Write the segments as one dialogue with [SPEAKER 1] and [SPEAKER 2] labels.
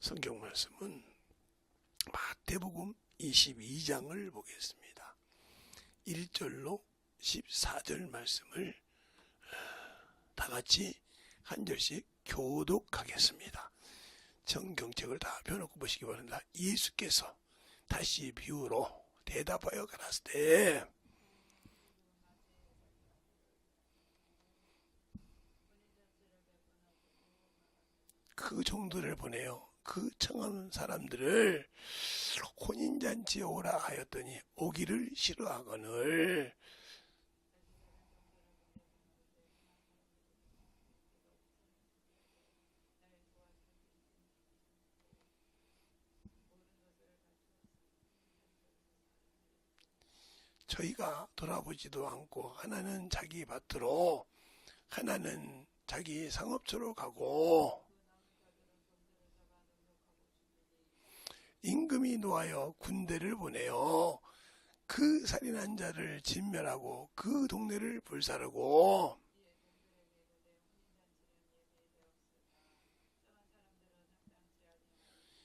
[SPEAKER 1] 성경 말씀은 마태복음 22장을 보겠습니다. 1절로 14절 말씀을 다 같이 한 절씩 교독하겠습니다. 성경책을 다 펴놓고 보시기 바랍니다. 예수께서 다시 비유로 대답하여 가라사 대 그 종들을 보내요. 그 청하는 사람들을 혼인잔치에 오라 하였더니 오기를 싫어하거늘 저희가 돌아보지도 않고 하나는 자기 밭으로 하나는 자기 상업처로 가고 임금이 노하여 군대를 보내요. 그 살인한 자를 진멸하고 그 동네를 불사르고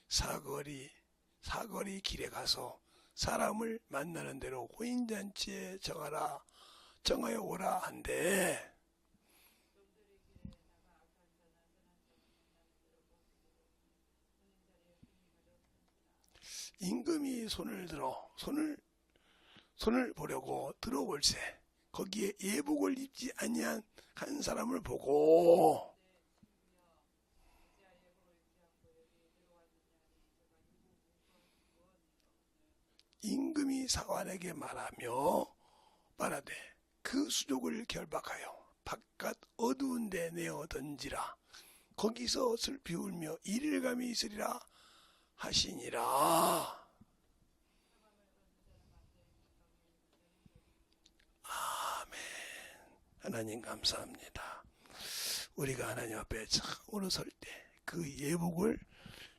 [SPEAKER 1] 사거리 길에 가서 사람을 만나는 대로 혼인잔치에 정하여 오라 한대. 임금이 손을 보려고 들어올세 거기에 예복을 입지 아니한 한 사람을 보고 임금이 사관에게 말하되 그 수족을 결박하여 바깥 어두운 데 내어 던지라. 거기서 슬피 울며 이릴감이 있으리라 하시니라. 아멘. 하나님 감사합니다. 우리가 하나님 앞에 참으로 설 때 그 예복을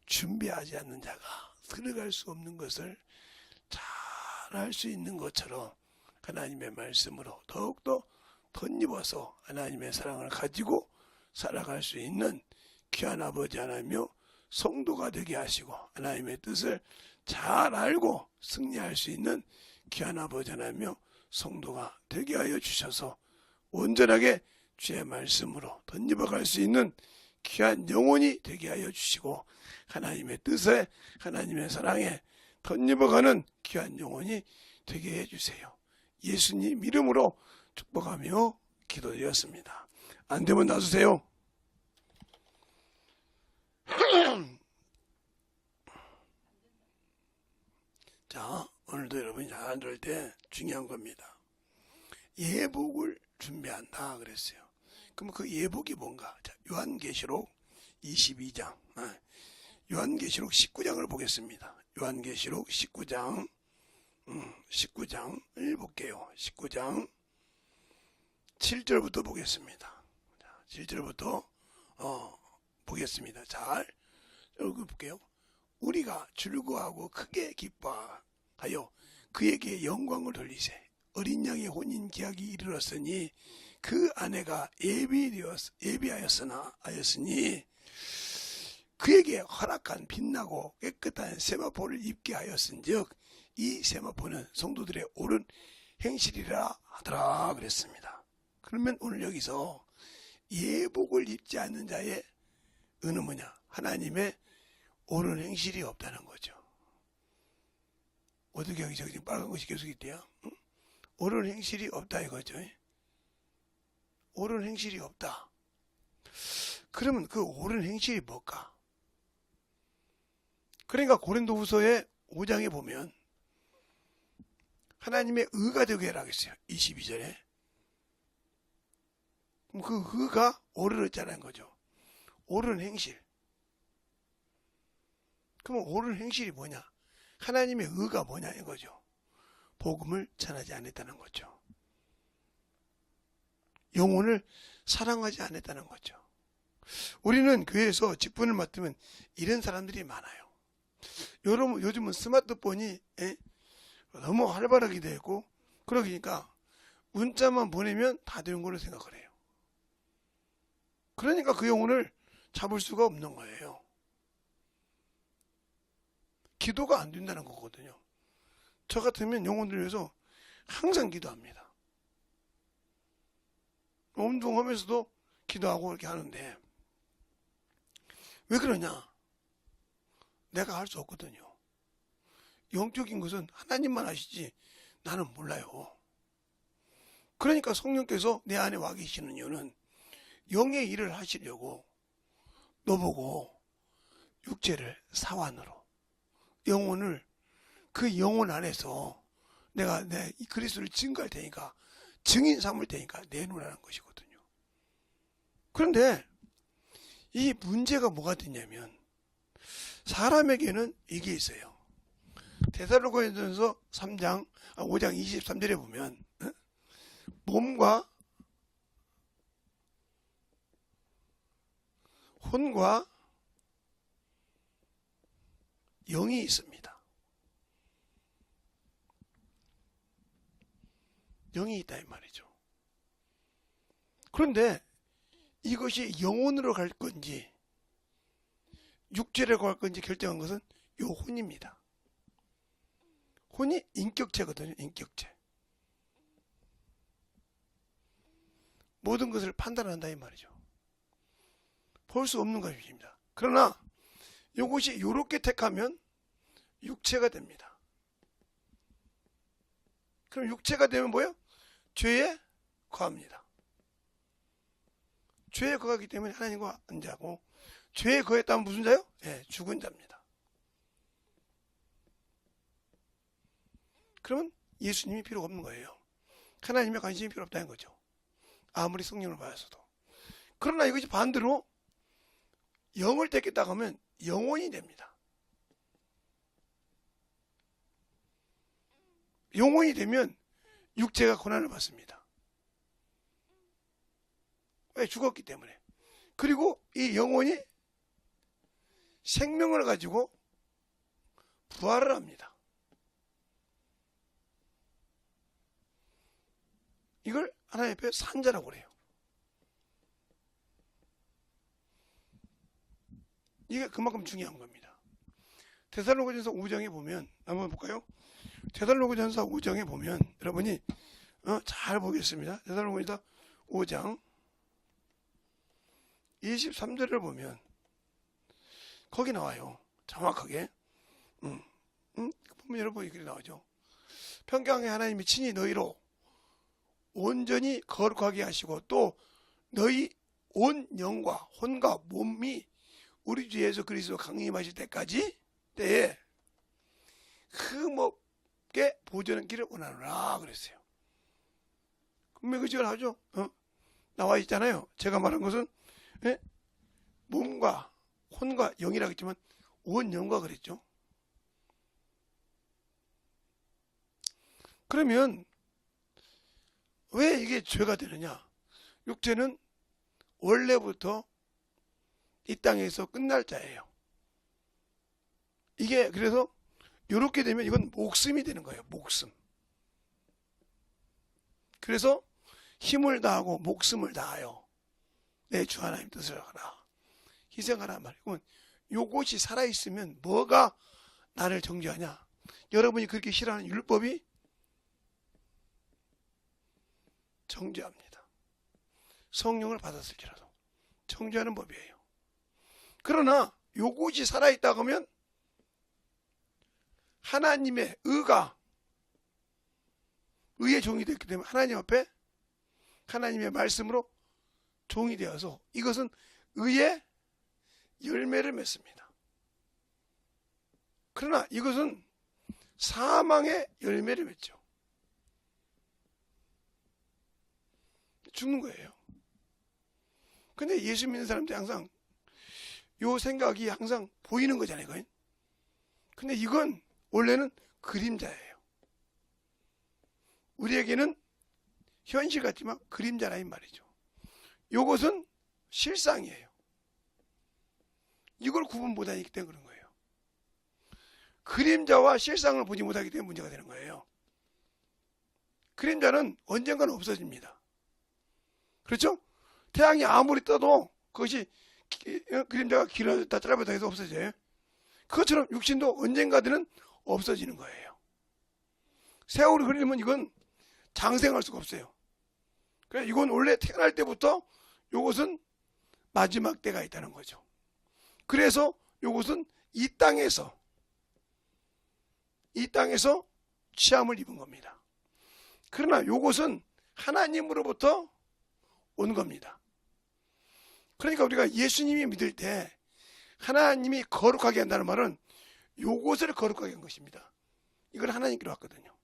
[SPEAKER 1] 준비하지 않는 자가 들어갈 수 없는 것을 잘 할 수 있는 것처럼 하나님의 말씀으로 더욱더 덧입어서 하나님의 사랑을 가지고 살아갈 수 있는 귀한 아버지 하나님이여 성도가 되게 하시고 하나님의 뜻을 잘 알고 승리할 수 있는 귀한 아버지 하나님이여 성도가 되게 하여 주셔서 온전하게 주의 말씀으로 덧입어갈 수 있는 귀한 영혼이 되게 하여 주시고 하나님의 뜻에 하나님의 사랑에 덧입어가는 귀한 영혼이 되게 해주세요. 예수님 이름으로 축복하며 기도드렸습니다. 안 되면 놔주세요. 자, 오늘도 여러분이 잘 들을 때 중요한 겁니다. 예복을 준비한다 그랬어요. 그럼 그 예복이 뭔가? 자, 요한계시록 22장, 요한계시록 19장을 보겠습니다. 요한계시록 19장을 볼게요. 19장 7절부터 보겠습니다. 자, 7절부터 보겠습니다. 잘 읽어볼게요. 우리가 즐거워하고 크게 기뻐하여 그에게 영광을 돌리세. 어린 양의 혼인 계약이 이르렀으니 그 아내가 예비하였으니 그에게 허락한 빛나고 깨끗한 세마포를 입게 하였은즉 이 세마포는 성도들의 옳은 행실이라 하더라 그랬습니다. 그러면 오늘 여기서 예복을 입지 않는 자의 의는 뭐냐? 하나님의 옳은 행실이 없다는 거죠. 어떻게 여기 저기 빨간 것이 계속 있대요? 응? 옳은 행실이 없다 이거죠. 옳은 행실이 없다. 그러면 그 옳은 행실이 뭘까? 그러니까 고린도후서의 5장에 보면 하나님의 의가 되게 하라고 했어요. 22절에. 그럼 그 의가 옳으랬다는 거죠. 옳은 행실. 그럼 옳은 행실이 뭐냐? 하나님의 의가 뭐냐 이거죠. 복음을 전하지 않았다는 거죠. 영혼을 사랑하지 않았다는 거죠. 우리는 교회에서 직분을 맡으면 이런 사람들이 많아요. 여러분 요즘은 스마트폰이 너무 활발하게 되고 그러니까 문자만 보내면 다 되는 걸로 생각을 해요. 그러니까 그 영혼을 잡을 수가 없는 거예요. 기도가 안 된다는 거거든요. 저 같으면 영혼들 위해서 항상 기도합니다. 운동하면서도 기도하고 이렇게 하는데 왜 그러냐? 내가 할 수 없거든요. 영적인 것은 하나님만 아시지 나는 몰라요. 그러니까 성령께서 내 안에 와 계시는 이유는 영의 일을 하시려고 너보고 육체를 사환으로 영혼을 그 영혼 안에서 내가 내 그리스도를 증거할 테니까 증인 삼을 테니까 내놓으라는 것이거든요. 그런데 이 문제가 뭐가 되냐면 사람에게는 이게 있어요. 데살로니가전서 5장 23절에 보면 몸과 혼과 영이 있습니다. 영이 있다 이 말이죠. 그런데 이것이 영혼으로 갈 건지 육체로 갈 건지 결정한 것은 요 혼입니다. 혼이 인격체거든요. 인격체. 모든 것을 판단한다 이 말이죠. 볼 수 없는 것입니다. 그러나 이것이 이렇게 택하면 육체가 됩니다. 그럼 육체가 되면 뭐예요? 죄에 거합니다. 죄에 거하기 때문에 하나님과 안 자고 죄에 거했다면 무슨 자요? 네, 죽은 자입니다. 그러면 예수님이 필요가 없는 거예요. 하나님의 관심이 필요 없다는 거죠. 아무리 성령을 받아서도. 그러나 이것이 반대로 영을 떼겠다고 하면 영혼이 됩니다. 영혼이 되면 육체가 고난을 받습니다. 왜? 죽었기 때문에. 그리고 이 영혼이 생명을 가지고 부활을 합니다. 이걸 하나님 앞에 산자라고 그래요. 이게 그만큼 중요한 겁니다. 데살로니가전서 5장에 보면 한번 볼까요? 데살로니가전서 5장에 보면 여러분이 잘 보겠습니다. 데살로니가전서 5장 23절을 보면 거기 나와요. 정확하게. 보면 여러분 이렇게 나오죠. 평강의 하나님이 친히 너희로 온전히 거룩하게 하시고 또 너희 온 영과 혼과 몸이 우리 주 예수 그리스도 강림하실 때에 흠없게 보존하기를 원하노라 그랬어요. 분명히 그 지을 하죠. 나와 있잖아요. 제가 말한 것은 몸과 혼과 영이라고 했지만 온 영과 그랬죠. 그러면 왜 이게 죄가 되느냐? 육체는 원래부터 이 땅에서 끝날 자예요. 이게 그래서 이렇게 되면 이건 목숨이 되는 거예요. 목숨. 그래서 힘을 다하고 목숨을 다하여 내 주 하나님 뜻을 하라. 희생하라 말이고 요것이 살아있으면 뭐가 나를 정죄하냐? 여러분이 그렇게 싫어하는 율법이 정죄합니다. 성령을 받았을지라도 정죄하는 법이에요. 그러나 요것이 살아있다고 하면 하나님의 의의 종이 됐기 때문에 하나님 앞에 하나님의 말씀으로 종이 되어서 이것은 의의 열매를 맺습니다. 그러나 이것은 사망의 열매를 맺죠. 죽는 거예요. 근데 예수 믿는 사람들이 항상 요 생각이 항상 보이는 거잖아요. 이건. 근데 이건 원래는 그림자예요. 우리에게는 현실 같지만 그림자라 이 말이죠. 요것은 실상이에요. 이걸 구분 못하기 때문에 그런 거예요. 그림자와 실상을 보지 못하기 때문에 문제가 되는 거예요. 그림자는 언젠가는 없어집니다. 그렇죠? 태양이 아무리 떠도 그것이 그림자가 길어졌다 짧아졌다 해서 없어져요. 그것처럼 육신도 언젠가들은 없어지는 거예요. 세월이 흐르면 이건 장생할 수가 없어요. 그래서 이건 원래 태어날 때부터 이것은 마지막 때가 있다는 거죠. 그래서 이것은 이 땅에서 취함을 입은 겁니다. 그러나 이것은 하나님으로부터 온 겁니다. 그러니까 우리가 예수님이 믿을 때 하나님이 거룩하게 한다는 말은 요것을 거룩하게 한 것입니다. 이걸 하나님께로 왔거든요.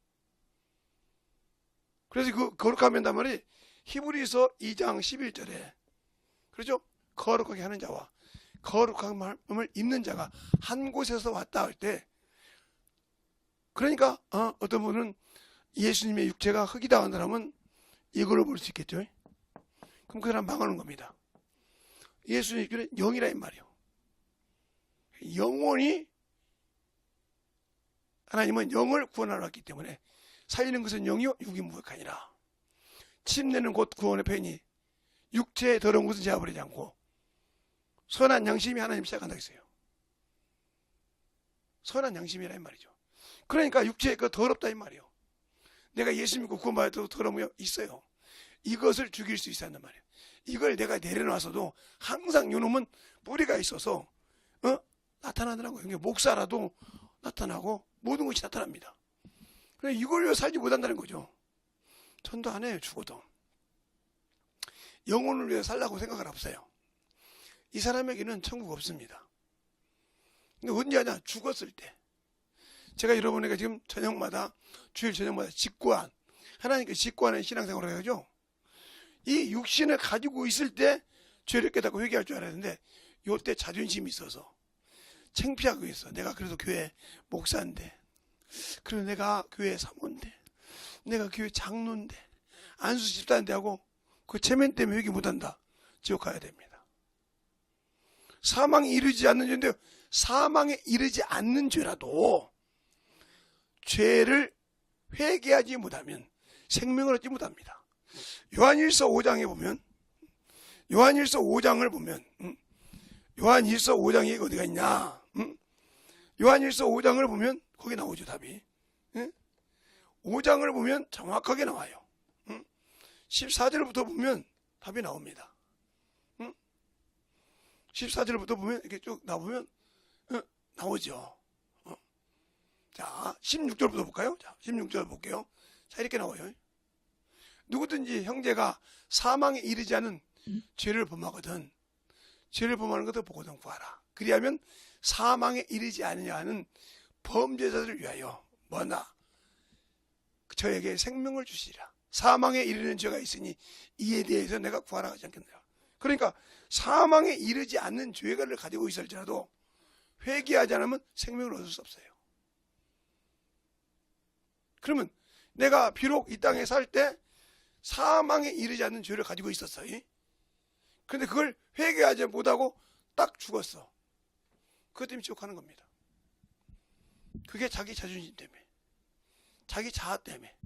[SPEAKER 1] 그래서 그 거룩하게 한다는 말이 히브리서 2장 11절에 그렇죠? 거룩하게 하는 자와 거룩함을 입는 자가 한 곳에서 왔다 할 때 그러니까 어떤 분은 예수님의 육체가 흙이 당한 사람은 이걸로 볼 수 있겠죠. 그럼 그 사람 망하는 겁니다. 예수님의 육체는 영이라 이 말이에요. 영원히 하나님은 영을 구원하러 왔기 때문에 살리는 것은 영이요 육이 무익하니라. 침내는 곧 구원의 편이니 육체의 더러운 것은 제어버리지 않고 선한 양심이 하나님 시작한다 했어요. 선한 양심이라 이 말이죠. 그러니까 육체의 그 더럽다 이 말이에요. 내가 예수 믿고 구원받아도 더러움이 있어요. 이것을 죽일 수 있었단 말이에요. 이걸 내가 내려놔서도 항상 요놈은 뿌리가 있어서 나타나더라고요. 목사라도 나타나고 모든 것이 나타납니다. 그래서 이걸 위해 살지 못한다는 거죠. 전도 안 해요. 죽어도. 영혼을 위해 살라고 생각은 없어요. 이 사람에게는 천국 없습니다. 근데 언제 하냐? 죽었을 때. 제가 여러분에게 지금 저녁마다 주일 저녁마다 직관 하나님께 직관하는 신앙생활을 해야죠. 이 육신을 가지고 있을 때 죄를 깨닫고 회개할 줄 알았는데 요때 자존심이 있어서 창피하고 있어. 내가 그래도 교회 목사인데 그리고 내가 교회 사모인데 내가 교회 장로인데 안수 집사인데 하고 그 체면 때문에 회개 못한다. 지옥 가야 됩니다. 사망에 이르지 않는 죄인데요. 사망에 이르지 않는 죄라도 죄를 회개하지 못하면 생명을 얻지 못합니다. 요한일서 5장에 보면 요한일서 5장을 보면 요한일서 5장이 어디가 있냐? 요한일서 5장을 보면 거기 나오죠 답이. 5장을 보면 정확하게 나와요. 14절부터 보면 답이 나옵니다. 14절부터 보면 이렇게 쭉 나오면 나오죠. 자, 16절부터 볼까요? 자, 16절 볼게요. 자, 이렇게 나와요. 누구든지 형제가 사망에 이르지 않은 죄를 범하거든 죄를 범하는 것도 보거든 구하라. 그리하면 사망에 이르지 않으냐 하는 범죄자들을 위하여 뭐나 저에게 생명을 주시리라. 사망에 이르는 죄가 있으니 이에 대해서 내가 구하라 하지 않겠느냐. 그러니까 사망에 이르지 않는 죄를 가지고 있을지라도 회개하지 않으면 생명을 얻을 수 없어요. 그러면 내가 비록 이 땅에 살 때 사망에 이르지 않는 죄를 가지고 있었어요. 그런데 그걸 회개하지 못하고 딱 죽었어. 그것 때문에 지옥 가는 겁니다. 그게 자기 자존심 때문에 자기 자아 때문에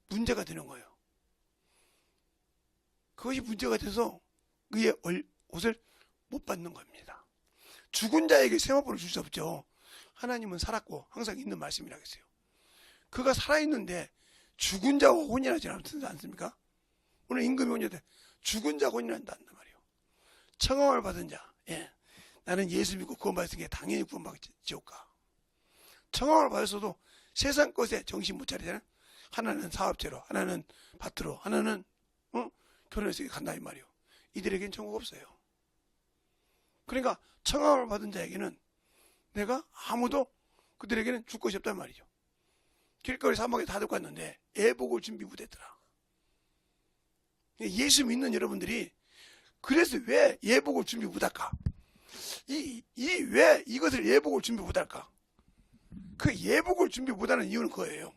[SPEAKER 1] 문제가 되는 거예요. 그것이 문제가 돼서 그의 옷을 못 받는 겁니다. 죽은 자에게 세마포를 줄 수 없죠. 하나님은 살았고 항상 있는 말씀이라겠어요. 그가 살아있는데 죽은 자와 혼인하지 않습니까? 오늘 임금이 혼인할 때 죽은 자 혼인한단 말이에요. 청함을 받은 자, 나는 예수 믿고 구원받았으니까 당연히 구원받겠지 지옥 가. 청함을 받았어도 세상 것에 정신 못 차리잖아요. 하나는 사업체로, 하나는 밭으로, 하나는 결혼해서 간다 이 말이에요. 이들에겐 천국 없어요. 그러니까 청함을 받은 자에게는 내가 아무도 그들에게는 줄 것이 없단 말이죠. 길거리 사막에 다 들고 갔는데 애복을 준비 못했더라. 예수 믿는 여러분들이 그래서 왜 예복을 준비 못할까? 왜 이것을 예복을 준비 못할까? 그 예복을 준비 못하는 이유는 그거예요.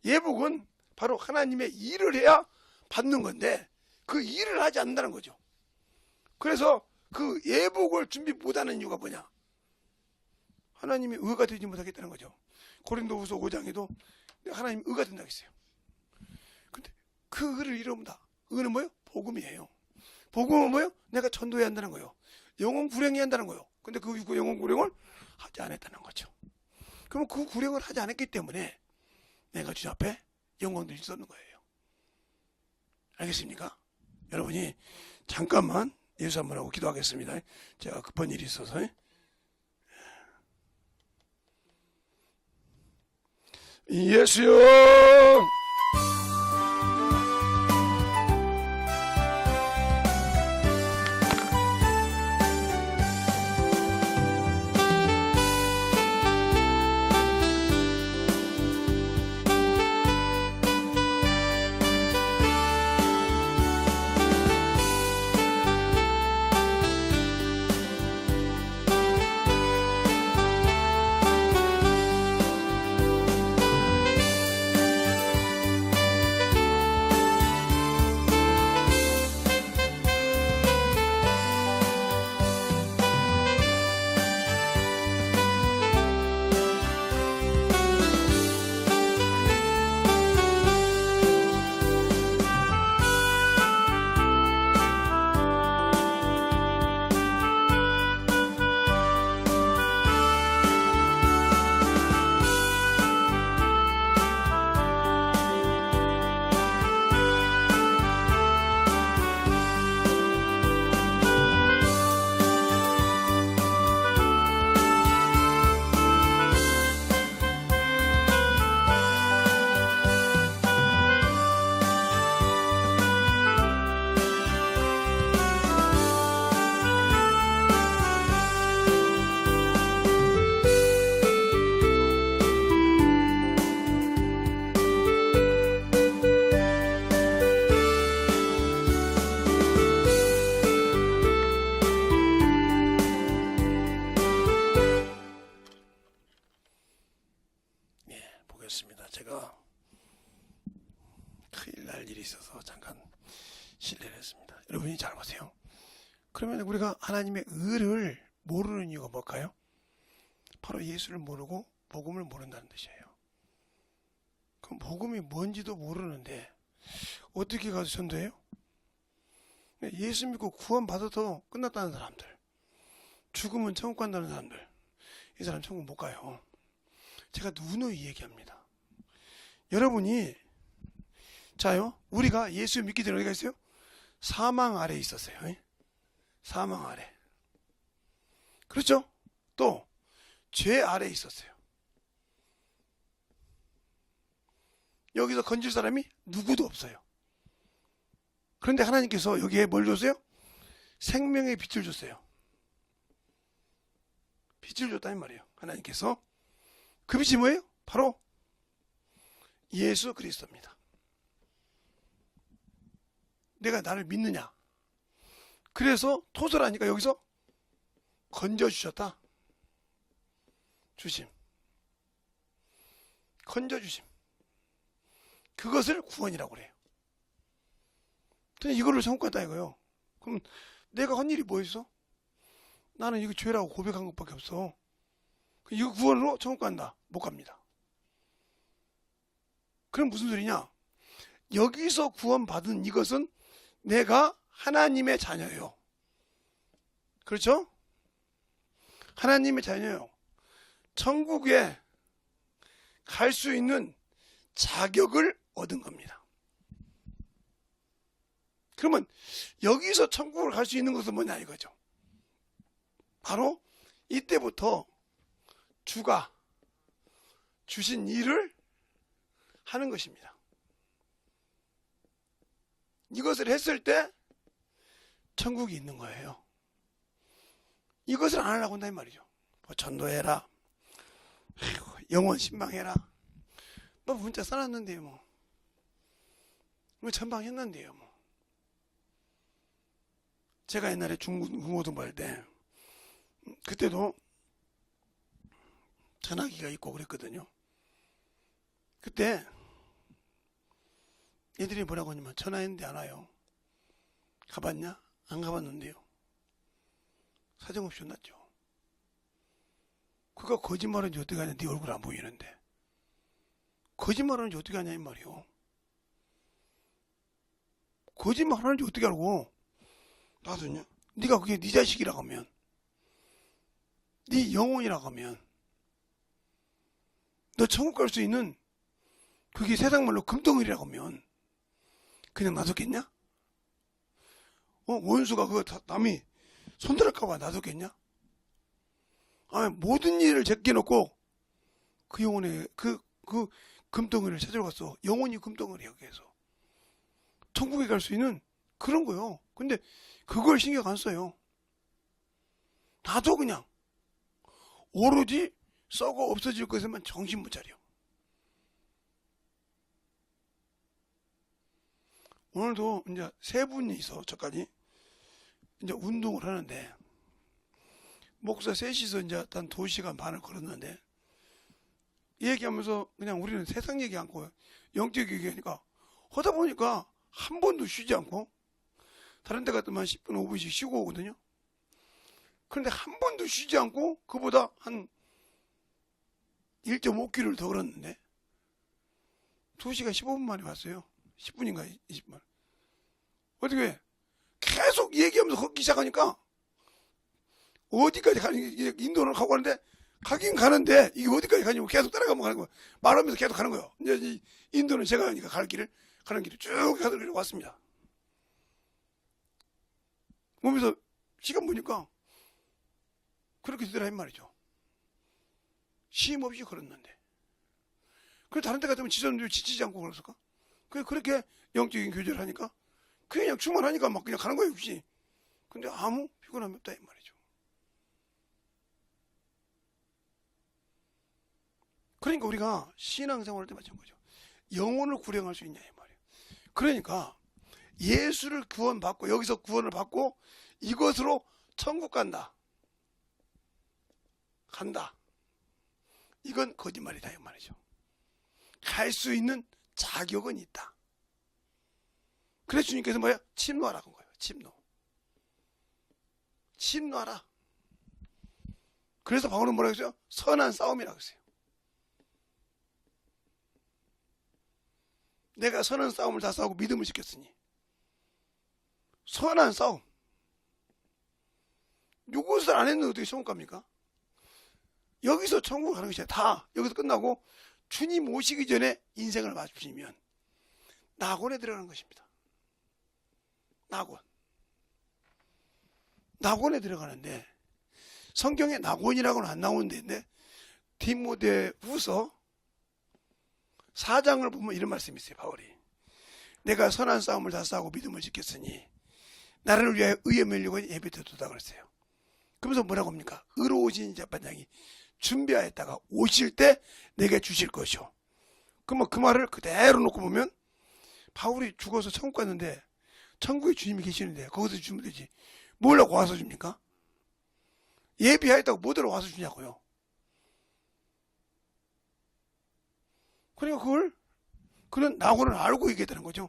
[SPEAKER 1] 예복은 바로 하나님의 일을 해야 받는 건데 그 일을 하지 않는다는 거죠. 그래서 그 예복을 준비 못하는 이유가 뭐냐? 하나님이 의가 되지 못하겠다는 거죠. 고린도후서 5장에도 하나님 의가 된다고 했어요. 근데 그 의를 이룬다. 의는 뭐예요? 복음이에요. 복음은 뭐예요? 내가 전도해야 한다는 거예요. 영혼 불행해야 한다는 거예요. 근데 그 영혼 구령을 하지 않았다는 거죠. 그럼 그 구령을 하지 않았기 때문에 내가 주님 앞에 영광 드릴 수 없는 거예요. 알겠습니까? 여러분이 잠깐만 예수 한번 하고 기도하겠습니다. 제가 급한 일이 있어서. 예수요, 보겠습니다. 제가 큰일 날 일이 있어서 잠깐 실례를 했습니다. 여러분이 잘 보세요. 그러면 우리가 하나님의 의를 모르는 이유가 뭘까요? 바로 예수를 모르고 복음을 모른다는 뜻이에요. 그럼 복음이 뭔지도 모르는데 어떻게 가서 전도해요? 예수 믿고 구원 받아도 끝났다는 사람들, 죽으면 천국 간다는 사람들, 이 사람 천국 못 가요. 제가 누누이 얘기합니다. 여러분이, 자요, 우리가 예수 믿기 전에 어디가 있어요? 사망 아래에 있었어요. 사망 아래. 그렇죠? 또 죄 아래에 있었어요. 여기서 건질 사람이 누구도 없어요. 그런데 하나님께서 여기에 뭘 줬어요? 생명의 빛을 줬어요. 빛을 줬다는 말이에요. 하나님께서. 그 빛이 뭐예요? 바로 예수 그리스도입니다. 내가 나를 믿느냐? 그래서 토설하니까 여기서 건져주셨다. 주심. 건져주심. 그것을 구원이라고 그래요. 근데 이거를 천국 간다 이거요. 그럼 내가 한 일이 뭐 있어? 나는 이거 죄라고 고백한 것밖에 없어. 이거 구원으로 천국 간다. 못 갑니다. 그럼 무슨 소리냐? 여기서 구원받은 이것은 내가 하나님의 자녀예요. 그렇죠? 하나님의 자녀예요. 천국에 갈 수 있는 자격을 얻은 겁니다. 그러면 여기서 천국을 갈 수 있는 것은 뭐냐 이거죠. 바로 이때부터 주가 주신 일을 하는 것입니다. 이것을 했을 때 천국이 있는 거예요. 이것을 안 하려고 한다 이 말이죠. 뭐 전도해라, 영원 신방해라, 뭐 문자 써놨는데요, 뭐 전방했는데요, 뭐. 제가 옛날에 중고등부 할 때 그때도 전화기가 있고 그랬거든요. 그때 애들이 뭐라고 하냐면 전화했는데 안 와요. 가봤냐? 안 가봤는데요. 사정없이 혼났죠. 그가 거짓말하는지 어떻게 하냐? 네 얼굴 안 보이는데. 거짓말하는지 어떻게 하냐 이 말이요. 거짓말하는지 어떻게 알고? 나도요. 네가 그게 네 자식이라고 하면 네 영혼이라고 하면 너 천국 갈 수 있는 그게 세상 말로 금덩어리라고 하면 그냥 놔뒀겠냐? 원수가 그거 남이 손들을까봐 놔뒀겠냐? 아니, 모든 일을 제껴놓고 그 영혼의 그 금덩어리를 찾으러 갔어. 영혼이 금덩어리야. 그래서 천국에 갈 수 있는 그런 거요. 근데 그걸 신경 안 써요. 놔둬 그냥. 오로지 썩어 없어질 것에만 정신 못 차려. 오늘도 이제 세 분이 있어. 저까지 이제 운동을 하는데 목사 셋이서 이제 한 2시간 반을 걸었는데 얘기하면서 그냥 우리는 세상 얘기 않고 영적 얘기하니까 하다 보니까 한 번도 쉬지 않고 다른 데 갔더만 10분 5분씩 쉬고 오거든요. 그런데 한 번도 쉬지 않고 그보다 한 1.5km를 더 걸었는데 2시간 15분 만에 왔어요. 10분인가 20분. 어떻게 계속 얘기하면서 걷기 시작하니까 어디까지 가는 인도를 가고 가는데 가긴 가는데 이게 어디까지 가냐고 계속 따라가면 가는 거야. 말하면서 계속 가는 거예요. 이제 이 인도는 제가 하니까 가는 길을 쭉 가서 왔습니다. 보면서 시간 보니까 그렇게 되더라 이 말이죠. 쉼 없이 걸었는데. 그래 다른 데 같으면 지선도 지치지 않고 걸었을까? 그렇게 영적인 교제를 하니까 그냥 충만하니까 막 그냥 가는 거예요. 혹시. 근데 아무 피곤함이 없다 이 말이죠. 그러니까 우리가 신앙생활할 때 마찬가지죠. 영혼을 구령할 수 있냐 이 말이에요. 그러니까 예수를 구원받고 여기서 구원을 받고 이것으로 천국 간다. 이건 거짓말이다 이 말이죠. 갈 수 있는 자격은 있다. 그래서 주님께서 뭐야? 침노하라고 한 거예요. 침노하라. 그래서 바울은 뭐라고 했어요? 선한 싸움이라고 했어요. 내가 선한 싸움을 다 싸우고 믿음을 지켰으니 선한 싸움. 이것을 안 했는데 어떻게 천국 갑니까? 여기서 천국 가는 것이 다 여기서 끝나고 주님 오시기 전에 인생을 마주치면 낙원에 들어가는 것입니다. 낙원에 들어가는데 성경에 낙원이라고는 안 나오는데 디모데후서 4장을 보면 이런 말씀이 있어요. 바울이 내가 선한 싸움을 다 싸우고 믿음을 지켰으니 나를 위하여 의의 면류관이 예비되도다 그랬어요. 그러면서 뭐라고 합니까? 의로우신 재판장이 준비하였다가 오실 때 내게 주실 것이요. 그러면 그 말을 그대로 놓고 보면 바울이 죽어서 천국 갔는데 천국에 주님이 계시는데 거기서 주면 되지. 뭘 하고 와서 줍니까? 예비하였다고 뭐대로 와서 주냐고요. 그러니까 그런 낙원을 알고 얘기했다는 거죠.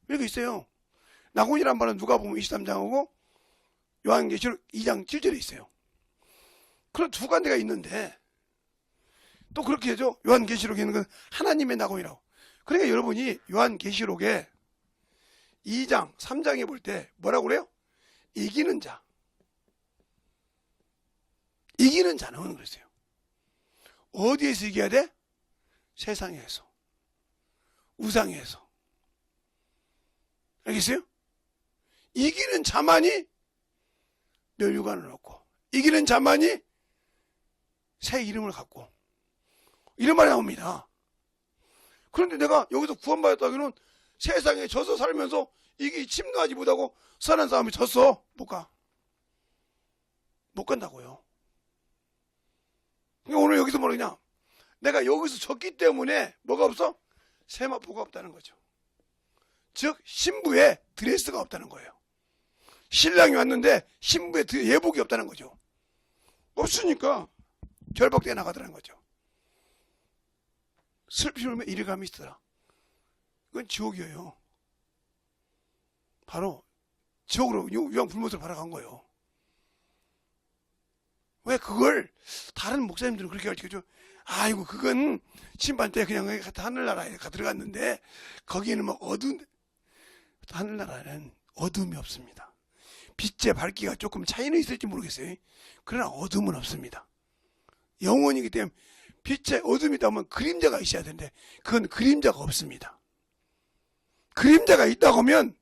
[SPEAKER 1] 이렇게 있어요. 낙원이란 말은 누가 보면 23장하고 요한계시록 2장 7절에 있어요. 그런 두 간데가 있는데 또 그렇게 하죠. 요한계시록에 있는 건 하나님의 낙원이라고. 그러니까 여러분이 요한계시록에 2장 3장에 볼 때 뭐라고 그래요? 이기는 자는 그랬어요. 어디에서 이겨야 돼? 세상에서, 우상에서. 알겠어요? 이기는 자만이 멸류관을 얻고 이기는 자만이 새 이름을 갖고 이런 말이 나옵니다. 그런데 내가 여기서 구원받았다기는 세상에 져서 살면서 이게 침노하지 못하고 선한 싸움에 졌어. 못 간다고요. 그러니까 오늘 여기서 뭐냐? 내가 여기서 졌기 때문에 뭐가 없어? 세마포가 없다는 거죠. 즉 신부의 드레스가 없다는 거예요. 신랑이 왔는데 신부의 예복이 없다는 거죠. 없으니까 결박돼 나가더라는 거죠. 슬피 울며 이르감이 있더라. 그건 지옥이에요. 바로 지옥으로 유황 불못을 바라간 거예요. 왜 그걸 다른 목사님들은 그렇게 가르치죠? 아이고 그건 심판 때 그냥 하늘나라에 들어갔는데 거기에는 막 어두운 하늘나라는 어둠이 없습니다. 빛의 밝기가 조금 차이는 있을지 모르겠어요. 그러나 어둠은 없습니다. 영혼이기 때문에 빛에 어둠이 있다 보면 그림자가 있어야 되는데 그건 그림자가 없습니다. 그림자가 있다고 하면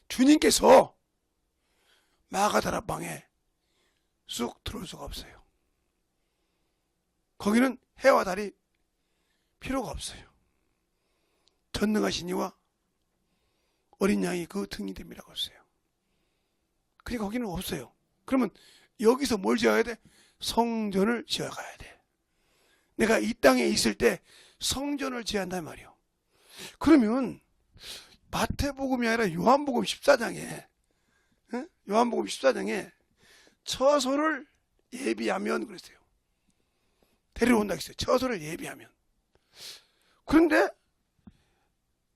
[SPEAKER 1] 주님께서 마가다락방에 쑥 들어올 수가 없어요. 거기는 해와 달이 필요가 없어요. 전능하신 이와 어린 양이 그 등이 됨이라고 했어요. 그러니까 거기는 없어요. 그러면 여기서 뭘 지어야 돼? 성전을 지어가야 돼. 내가 이 땅에 있을 때 성전을 지어야 한단 말이에요. 그러면 마태복음이 아니라 요한복음 14장에 요한복음 14장에 처소를 예비하면 그랬어요. 데려온다 했어요. 처소를 예비하면. 그런데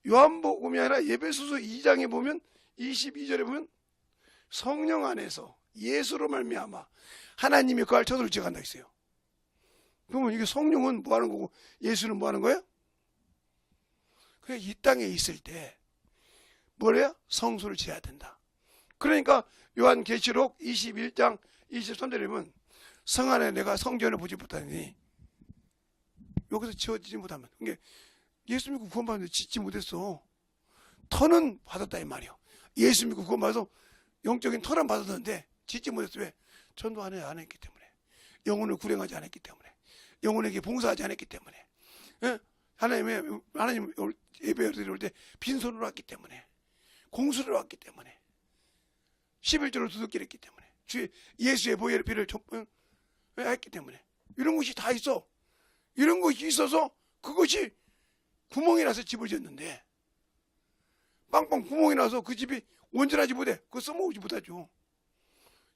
[SPEAKER 1] 요한복음이 아니라 에베소서 2장에 보면 22절에 보면 성령 안에서 예수로 말미암아 하나님이 거할 처소를 지어간다 했어요. 그러면 이게 성령은 뭐 하는 거고 예수는 뭐 하는 거예요? 그냥 이 땅에 있을 때 뭐래요? 성소를 지어야 된다. 그러니까 요한계시록 21장 23절에 보면 성 안에 내가 성전을 보지 못하니 여기서 지어지지 못하면 그러니까 예수 믿고 구원받는데 짓지 못했어. 터는 받았다 이 말이요. 예수 믿고 구원받아서 영적인 터는 받았는데 짓지 못했어. 왜? 전도 안 했기 때문에. 영혼을 구령하지 않았기 때문에. 영혼에게 봉사하지 않았기 때문에. 예? 하나님 예배 드릴 때 빈손으로 왔기 때문에. 공수로 왔기 때문에. 11조를 두둑기를 했기 때문에. 예수의 보혈의 피를 했기 때문에. 이런 것이 다 있어. 이런 것이 있어서 그것이 구멍이 나서 집을 지었는데 빵빵 구멍이 나서 그 집이 온전하지 못해. 그거 써먹지 못하죠.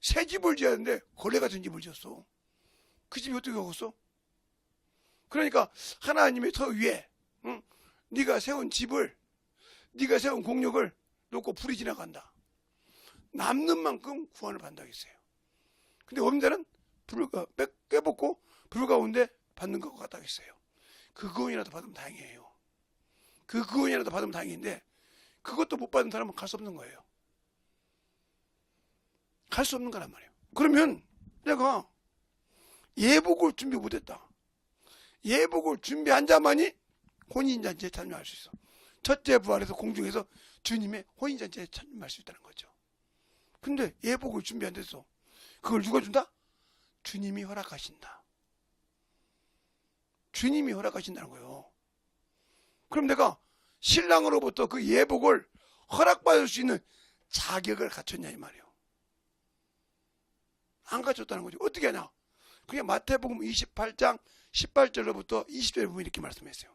[SPEAKER 1] 새 집을 지어야 하는데 걸레 같은 집을 지었어. 그 집이 어떻게 하겠어? 그러니까 하나님의 터 위에 네가 세운 집을 네가 세운 공력을 놓고 불이 지나간다. 남는 만큼 구원을 받는다고 했어요. 근데 없는 데는 불을 깨벗고 불 가운데 받는 것 같다고 했어요. 그 구원이라도 받으면 다행이에요. 그 구원이라도 받으면 다행인데 그것도 못 받은 사람은 갈 수 없는 거예요. 갈 수 없는 거란 말이에요. 그러면 내가 예복을 준비 못했다. 예복을 준비한 자만이 혼인잔치에 참여할 수 있어. 첫째 부활에서 공중에서 주님의 혼인잔치에 참여할 수 있다는 거죠. 근데 예복을 준비 안 됐어. 그걸 누가 준다? 주님이 허락하신다. 주님이 허락하신다는 거예요. 그럼 내가 신랑으로부터 그 예복을 허락받을 수 있는 자격을 갖췄냐 이 말이에요. 안 갖췄다는 거죠. 어떻게 하냐? 그게 마태복음 28장 18절로부터 20절에 보면 이렇게 말씀했어요.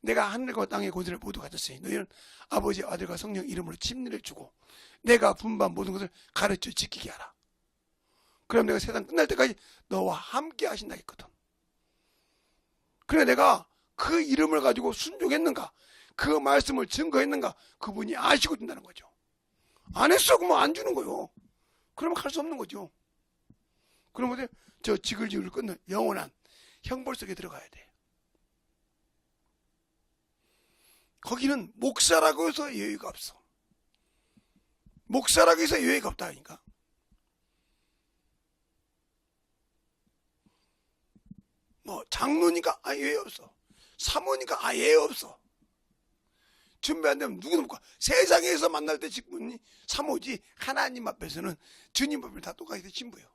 [SPEAKER 1] 내가 하늘과 땅의 권세를 모두 가졌으니 너희는 아버지 아들과 성령 이름으로 침례를 주고 내가 분반 모든 것을 가르쳐 지키게 하라. 그럼 내가 세상 끝날 때까지 너와 함께 하신다 했거든. 그래 내가 그 이름을 가지고 순종했는가? 그 말씀을 증거했는가? 그분이 아시고 준다는 거죠. 안 했어 그러면 안 주는 거요. 그러면 갈 수 없는 거죠. 그러면 저 지글지글 끊는 영원한 형벌 속에 들어가야 돼. 거기는 목사라고 해서 여유가 없어. 목사라고 해서 여유가 없다니까. 뭐 장로니까 여유 없어. 사모니까 아예 없어. 준비 안 되면 누구도 못 가. 세상에서 만날 때 직분이 사모지 하나님 앞에서는 주님 앞에 다 똑같이 신부예요.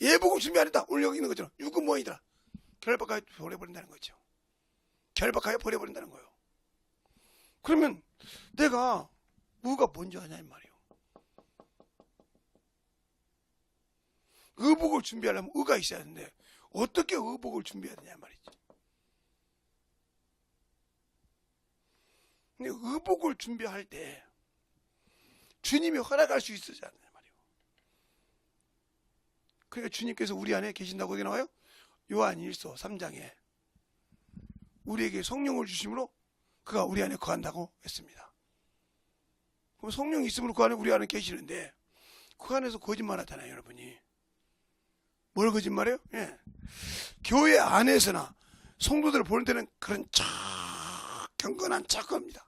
[SPEAKER 1] 예복을 준비 안 했다. 오늘 여기 있는 것처럼 유구무원이더라. 결박하여 버려버린다는 거죠. 결박하여 버려버린다는 거예요. 그러면 내가 뭐가 뭔지 아냐 이 말이에요. 의복을 준비하려면 의가 있어야 하는데 어떻게 의복을 준비해야 되냐 말이지. 근데 의복을 준비할 때 주님이 허락할 수 있어야 하는 말이에요. 그러니까 주님께서 우리 안에 계신다고 여기 나와요. 요한 1서 3장에 우리에게 성령을 주심으로 그가 우리 안에 거한다고 했습니다. 그럼 성령이 있으므로 그 안에 우리 안에 계시는데 그 안에서 거짓말 하잖아요 여러분이. 뭘 거짓말해요? 예. 교회 안에서나 성도들을 보는 때는 그런 경건한 척합니다.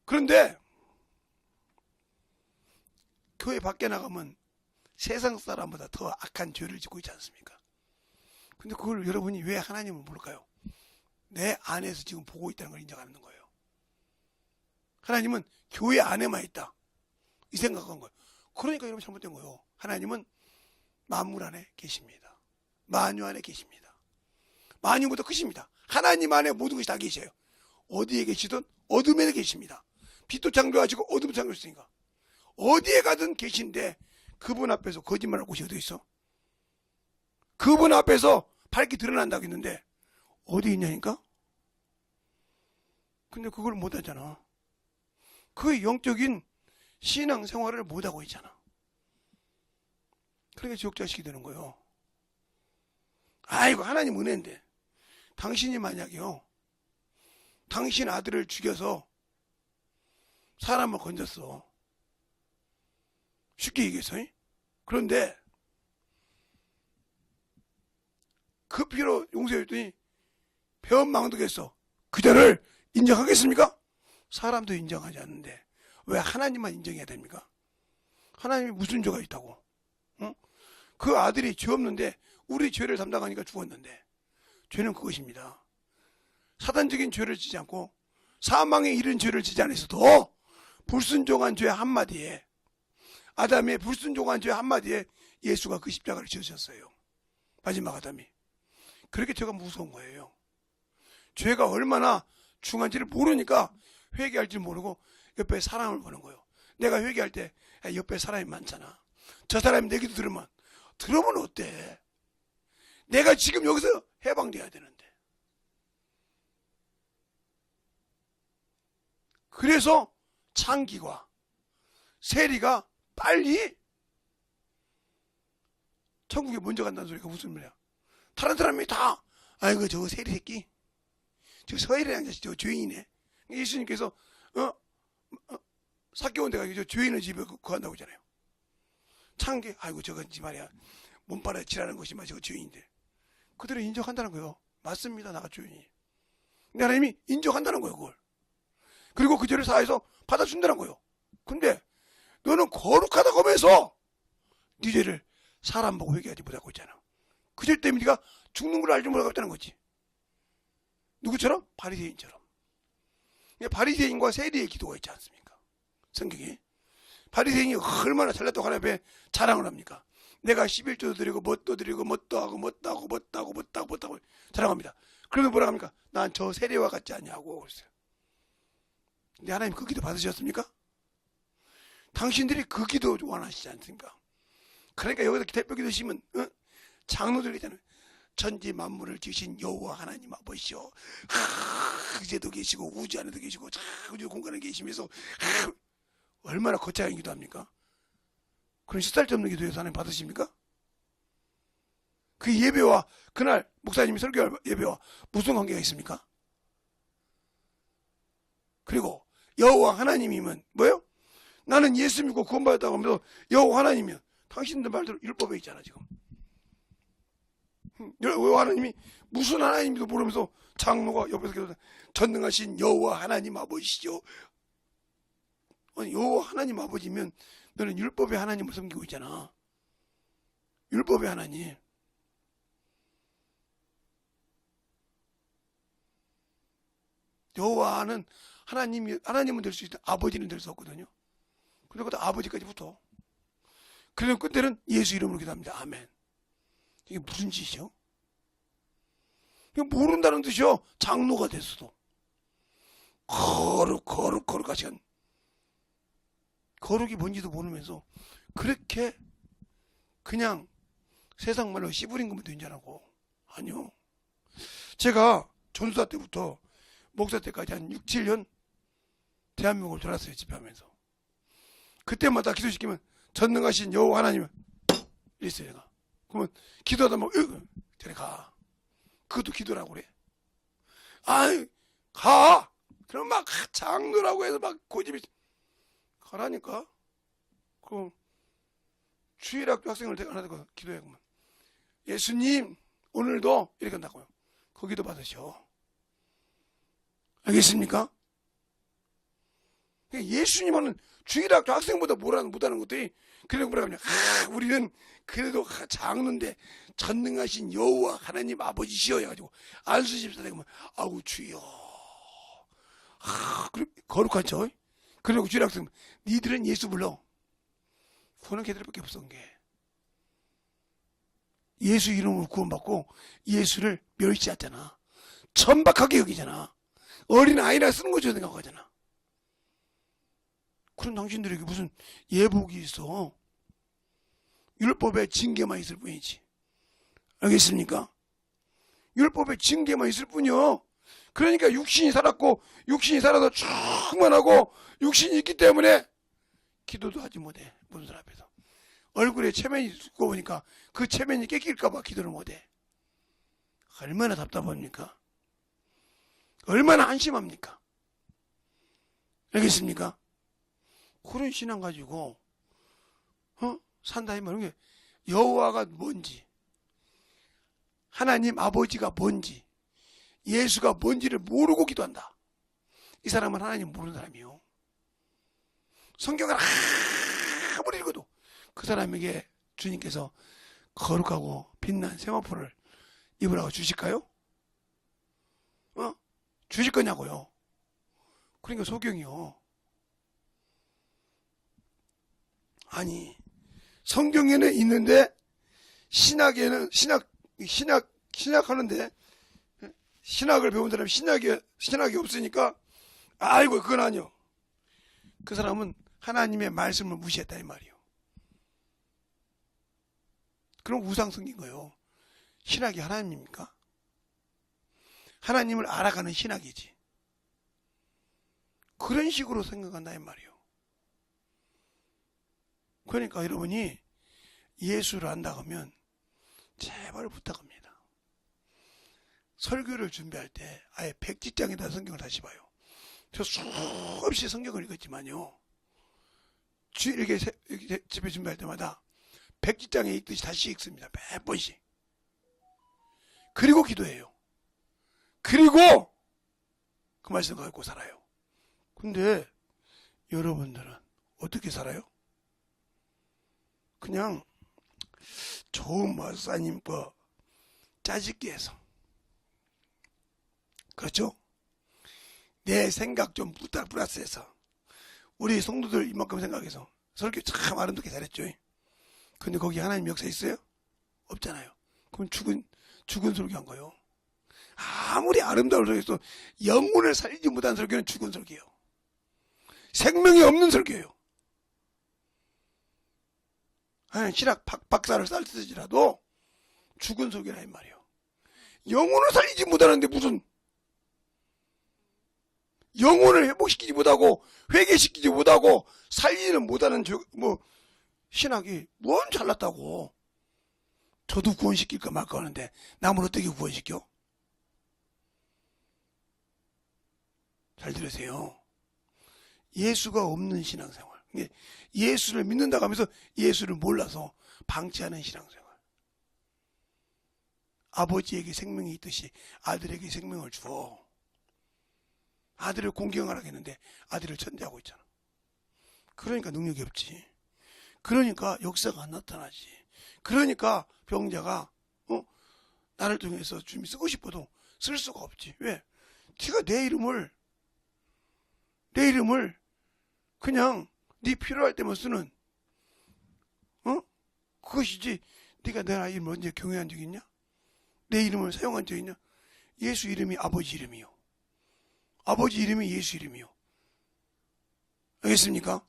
[SPEAKER 1] 그런데 교회 밖에 나가면 세상 사람보다 더 악한 죄를 짓고 있지 않습니까? 근데 그걸 여러분이 왜 하나님을 모를까요? 내 안에서 지금 보고 있다는 걸 인정하는 거예요. 하나님은 교회 안에만 있다, 이 생각한 거예요. 그러니까 여러분 잘못된 거예요. 하나님은 만물 안에 계십니다. 만유 안에 계십니다. 만유보다 크십니다. 하나님 안에 모든 것이 다 계셔요. 어디에 계시든 어둠에 계십니다. 빛도 창조하시고 어둠도 창조하시니까 어디에 가든 계신데, 그분 앞에서 거짓말할 곳이 어디 있어? 그분 앞에서 밝게 드러난다고 했는데 어디 있냐니까? 근데 그걸 못하잖아. 그 영적인 신앙생활을 못하고 있잖아. 그러니까 지옥자식이 되는 거예요. 아이고, 하나님 은혜인데 당신이 만약요, 당신 아들을 죽여서 사람을 건졌어. 쉽게 얘기해서. 그런데 그 피로 용서했더니 배은망덕했어. 그 죄를 인정하겠습니까? 사람도 인정하지 않는데 왜 하나님만 인정해야 됩니까? 하나님이 무슨 죄가 있다고? 응? 그 아들이 죄 없는데 우리 죄를 담당하니까 죽었는데, 죄는 그것입니다. 사단적인 죄를 지지 않고 사망에 이른 죄를 지지 않았어도 불순종한 죄 한마디에, 아담의 불순종한 죄 한마디에 예수가 그 십자가를 지으셨어요. 마지막 아담이. 그렇게 죄가 무서운 거예요. 죄가 얼마나 중요한지를 모르니까 회개할 줄 모르고 옆에 사람을 보는 거예요. 내가 회개할 때 옆에 사람이 많잖아. 저 사람이 내 기도 들으면 어때? 내가 지금 여기서 해방돼야 되는데. 그래서 창기과 세리가 빨리 천국에 먼저 간다는 소리가 무슨 말이야? 다른 사람이 다, 아이고 저 세리 새끼, 저 서해리랑 자식 저 죄인이네. 예수님께서 사개온 데가 저 죄인의 집에 거한다고 하잖아요. 창기, 아이고 저건 지 말이야, 몸빨에 지라는 것이만 저거 죄인인데, 그들은 인정한다는 거예요. 맞습니다, 나가 죄인이. 근데 하나님이 인정한다는 거예요, 그걸. 그리고 그 죄를 사해서 받아준다는 거예요. 근데 너는 거룩하다고 하면서 네 죄를 사람 보고 회개하지 못하고 있잖아. 그 죄 때문에 네가 죽는 걸 알지 못하고 있다는 거지. 누구처럼? 바리새인처럼. 바리새인과 세리의 기도가 있지 않습니까? 성경에. 바리새인이 얼마나 잘났다고 하나님 앞에 자랑을 합니까? 내가 11조도 드리고 뭣도 드리고 뭣도 하고 자랑합니다. 그러면 뭐라 합니까? 난 저 세리와 같지 않냐고 그랬어요. 근데 하나님 그 기도 받으셨습니까? 당신들이 그 기도 원하시지 않습니까? 그러니까 여기서 대표 기도 시면 장로들 있잖아요. 천지 만물을 지으신 여호와 하나님 아버지요, 그제도 계시고 우주 안에도 계시고 우주 공간에 계시면서 얼마나 거창한 기도합니까? 그런 시살점없는 기도에서 하나님 받으십니까? 그 예배와 그날 목사님이 설교할 예배와 무슨 관계가 있습니까? 그리고 여호와 하나님이면 뭐예요? 나는 예수 믿고 구원받았다고 하면서 여호와 하나님이면 당신들 말대로 율법에 있잖아 지금. 여호와 하나님이 무슨 하나님인지도 모르면서 장로가 옆에서 계속 전능하신 여호와 하나님 아버지시죠. 아니, 여호와 하나님 아버지면 너는 율법의 하나님을 섬기고 있잖아. 율법의 하나님. 여호와는 하나님은 될 수 있다. 아버지는 될 수 없거든요. 그리고 또 아버지까지 붙어. 그래서 끝에는 예수 이름으로 기도합니다. 아멘. 이게 무슨 짓이죠? 이게 모른다는 뜻이요. 장로가 됐어도. 거룩하신. 거룩이 뭔지도 모르면서 그렇게 그냥 세상 말로 씨부린 것만 된 줄 알고. 아니요. 제가 전수사 때부터 목사 때까지 한 6, 7년 대한민국을 돌았어요. 집회하면서. 그때마다 기도시키면 전능하신 여호와 하나님은 이랬어요. 제가. 그러면 기도하다 보면 저리 가. 그것도 기도라고 그래. 아이 가. 그럼 막 장로라고 해서 막 고집이 가라니까. 그럼 주일학교 학생을 하나 되고 기도해. 그러면 예수님 오늘도 이렇게 한다고요. 거기도 받으셔. 알겠습니까? 예수님은 주일학교 학생보다 못하는 것들이, 그래서 뭐라 하냐, 우리는 그래도 장로인데 전능하신 여호와 하나님 아버지시여 해가지고 안수집사에 가면 아우 주여, 거룩한 척. 그리고 주일학생, 니들은 예수 불러. 그거는 걔들밖에 없었던 게, 예수 이름으로 구원받고 예수를 멸시하잖아. 천박하게 여기잖아. 어린 아이나 쓰는 거죠 생각하잖아. 그런 당신들에게 무슨 예복이 있어? 율법에 징계만 있을 뿐이지. 알겠습니까? 율법에 징계만 있을 뿐이요. 그러니까 육신이 살았고, 육신이 살아도 충만하고, 육신이 있기 때문에 기도도 하지 못해. 무슨 사람 앞에서 얼굴에 체면이 두고 보니까 그 체면이 깨낄까봐 기도를 못해. 얼마나 답답합니까? 얼마나 한심합니까? 알겠습니까? 그런 신앙 가지고 산다 이 말은, 여호와가 뭔지, 하나님 아버지가 뭔지, 예수가 뭔지를 모르고 기도한다. 이 사람은 하나님 모르는 사람이요. 성경을 아무리 읽어도 그 사람에게 주님께서 거룩하고 빛난 세마포를 입으라고 주실까요? 주실 거냐고요. 그러니까 소경이요. 아니, 성경에는 있는데 신학에는 신학하는데, 신학을 배운 사람이 신학이 없으니까 아이고 그건 아니요. 그 사람은 하나님의 말씀을 무시했다 이 말이요. 그럼 우상 섬긴 거예요. 신학이 하나님입니까? 하나님을 알아가는 신학이지. 그런 식으로 생각한다 이 말이요. 그러니까 여러분이 예수를 안다고 하면 제발 부탁합니다. 설교를 준비할 때 아예 백지장에다 성경을 다시 봐요. 저 수없이 성경을 읽었지만요, 주일에 집회 준비할 때마다 백지장에 읽듯이 다시 읽습니다. 몇 번씩. 그리고 기도해요. 그리고 그 말씀 갖고 살아요. 근데 여러분들은 어떻게 살아요? 그냥 좋은 목사님 거 짜집기 해서, 그렇죠? 내 생각 좀 플러스해서, 우리 성도들 이만큼 생각해서 설교 참 아름답게 잘했죠. 근데 거기 하나님 역사 있어요? 없잖아요. 그럼 죽은 설교한 거예요. 아무리 아름다운 설교에서 영혼을 살리지 못한 설교는 죽은 설교예요. 생명이 없는 설교예요. 신학 박사를 쌓을지라도 죽은 설교라 이 말이에요. 영혼을 살리지 못하는데 무슨 영혼을 회복시키지 못하고 회개시키지 못하고 살리지는 못하는 신학이 뭔 잘났다고. 저도 구원시킬까 말까 하는데 남을 어떻게 구원시켜? 잘 들으세요. 예수가 없는 신앙생활, 예수를 믿는다고 하면서 예수를 몰라서 방치하는 신앙생활. 아버지에게 생명이 있듯이 아들에게 생명을 주어 아들을 공경하라고 했는데 아들을 천대하고 있잖아. 그러니까 능력이 없지. 그러니까 역사가 안 나타나지. 그러니까 병자가 나를 통해서 주님이 쓰고 싶어도 쓸 수가 없지. 왜? 네가 내 이름을 그냥 네 필요할 때만 쓰는 그것이지, 네가 내 이름을 언제 경외한 적 있냐? 내 이름을 사용한 적 있냐? 예수 이름이 아버지 이름이요. 아버지 이름이 예수 이름이요. 알겠습니까?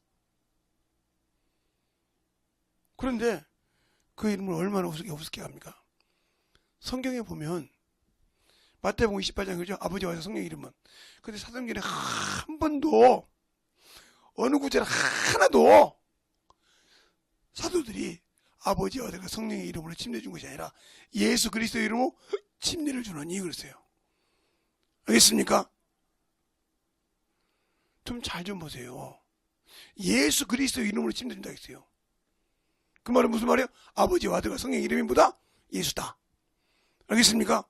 [SPEAKER 1] 그런데 그 이름을 얼마나 우습게 합니까? 성경에 보면 마태복음 28장 그죠? 아버지와 성령 이름은. 근데 사도행전에 한 번도 어느 구절 하나도 사도들이 아버지와 아들과 성령의 이름으로 침례 준 것이 아니라 예수 그리스도의 이름으로 침례를 주노니 그랬어요. 알겠습니까? 좀 잘 좀 보세요. 예수 그리스도의 이름으로 침례 준다 했어요. 그 말은 무슨 말이에요? 아버지와 아들과 성령의 이름이 뭐다? 예수다. 알겠습니까?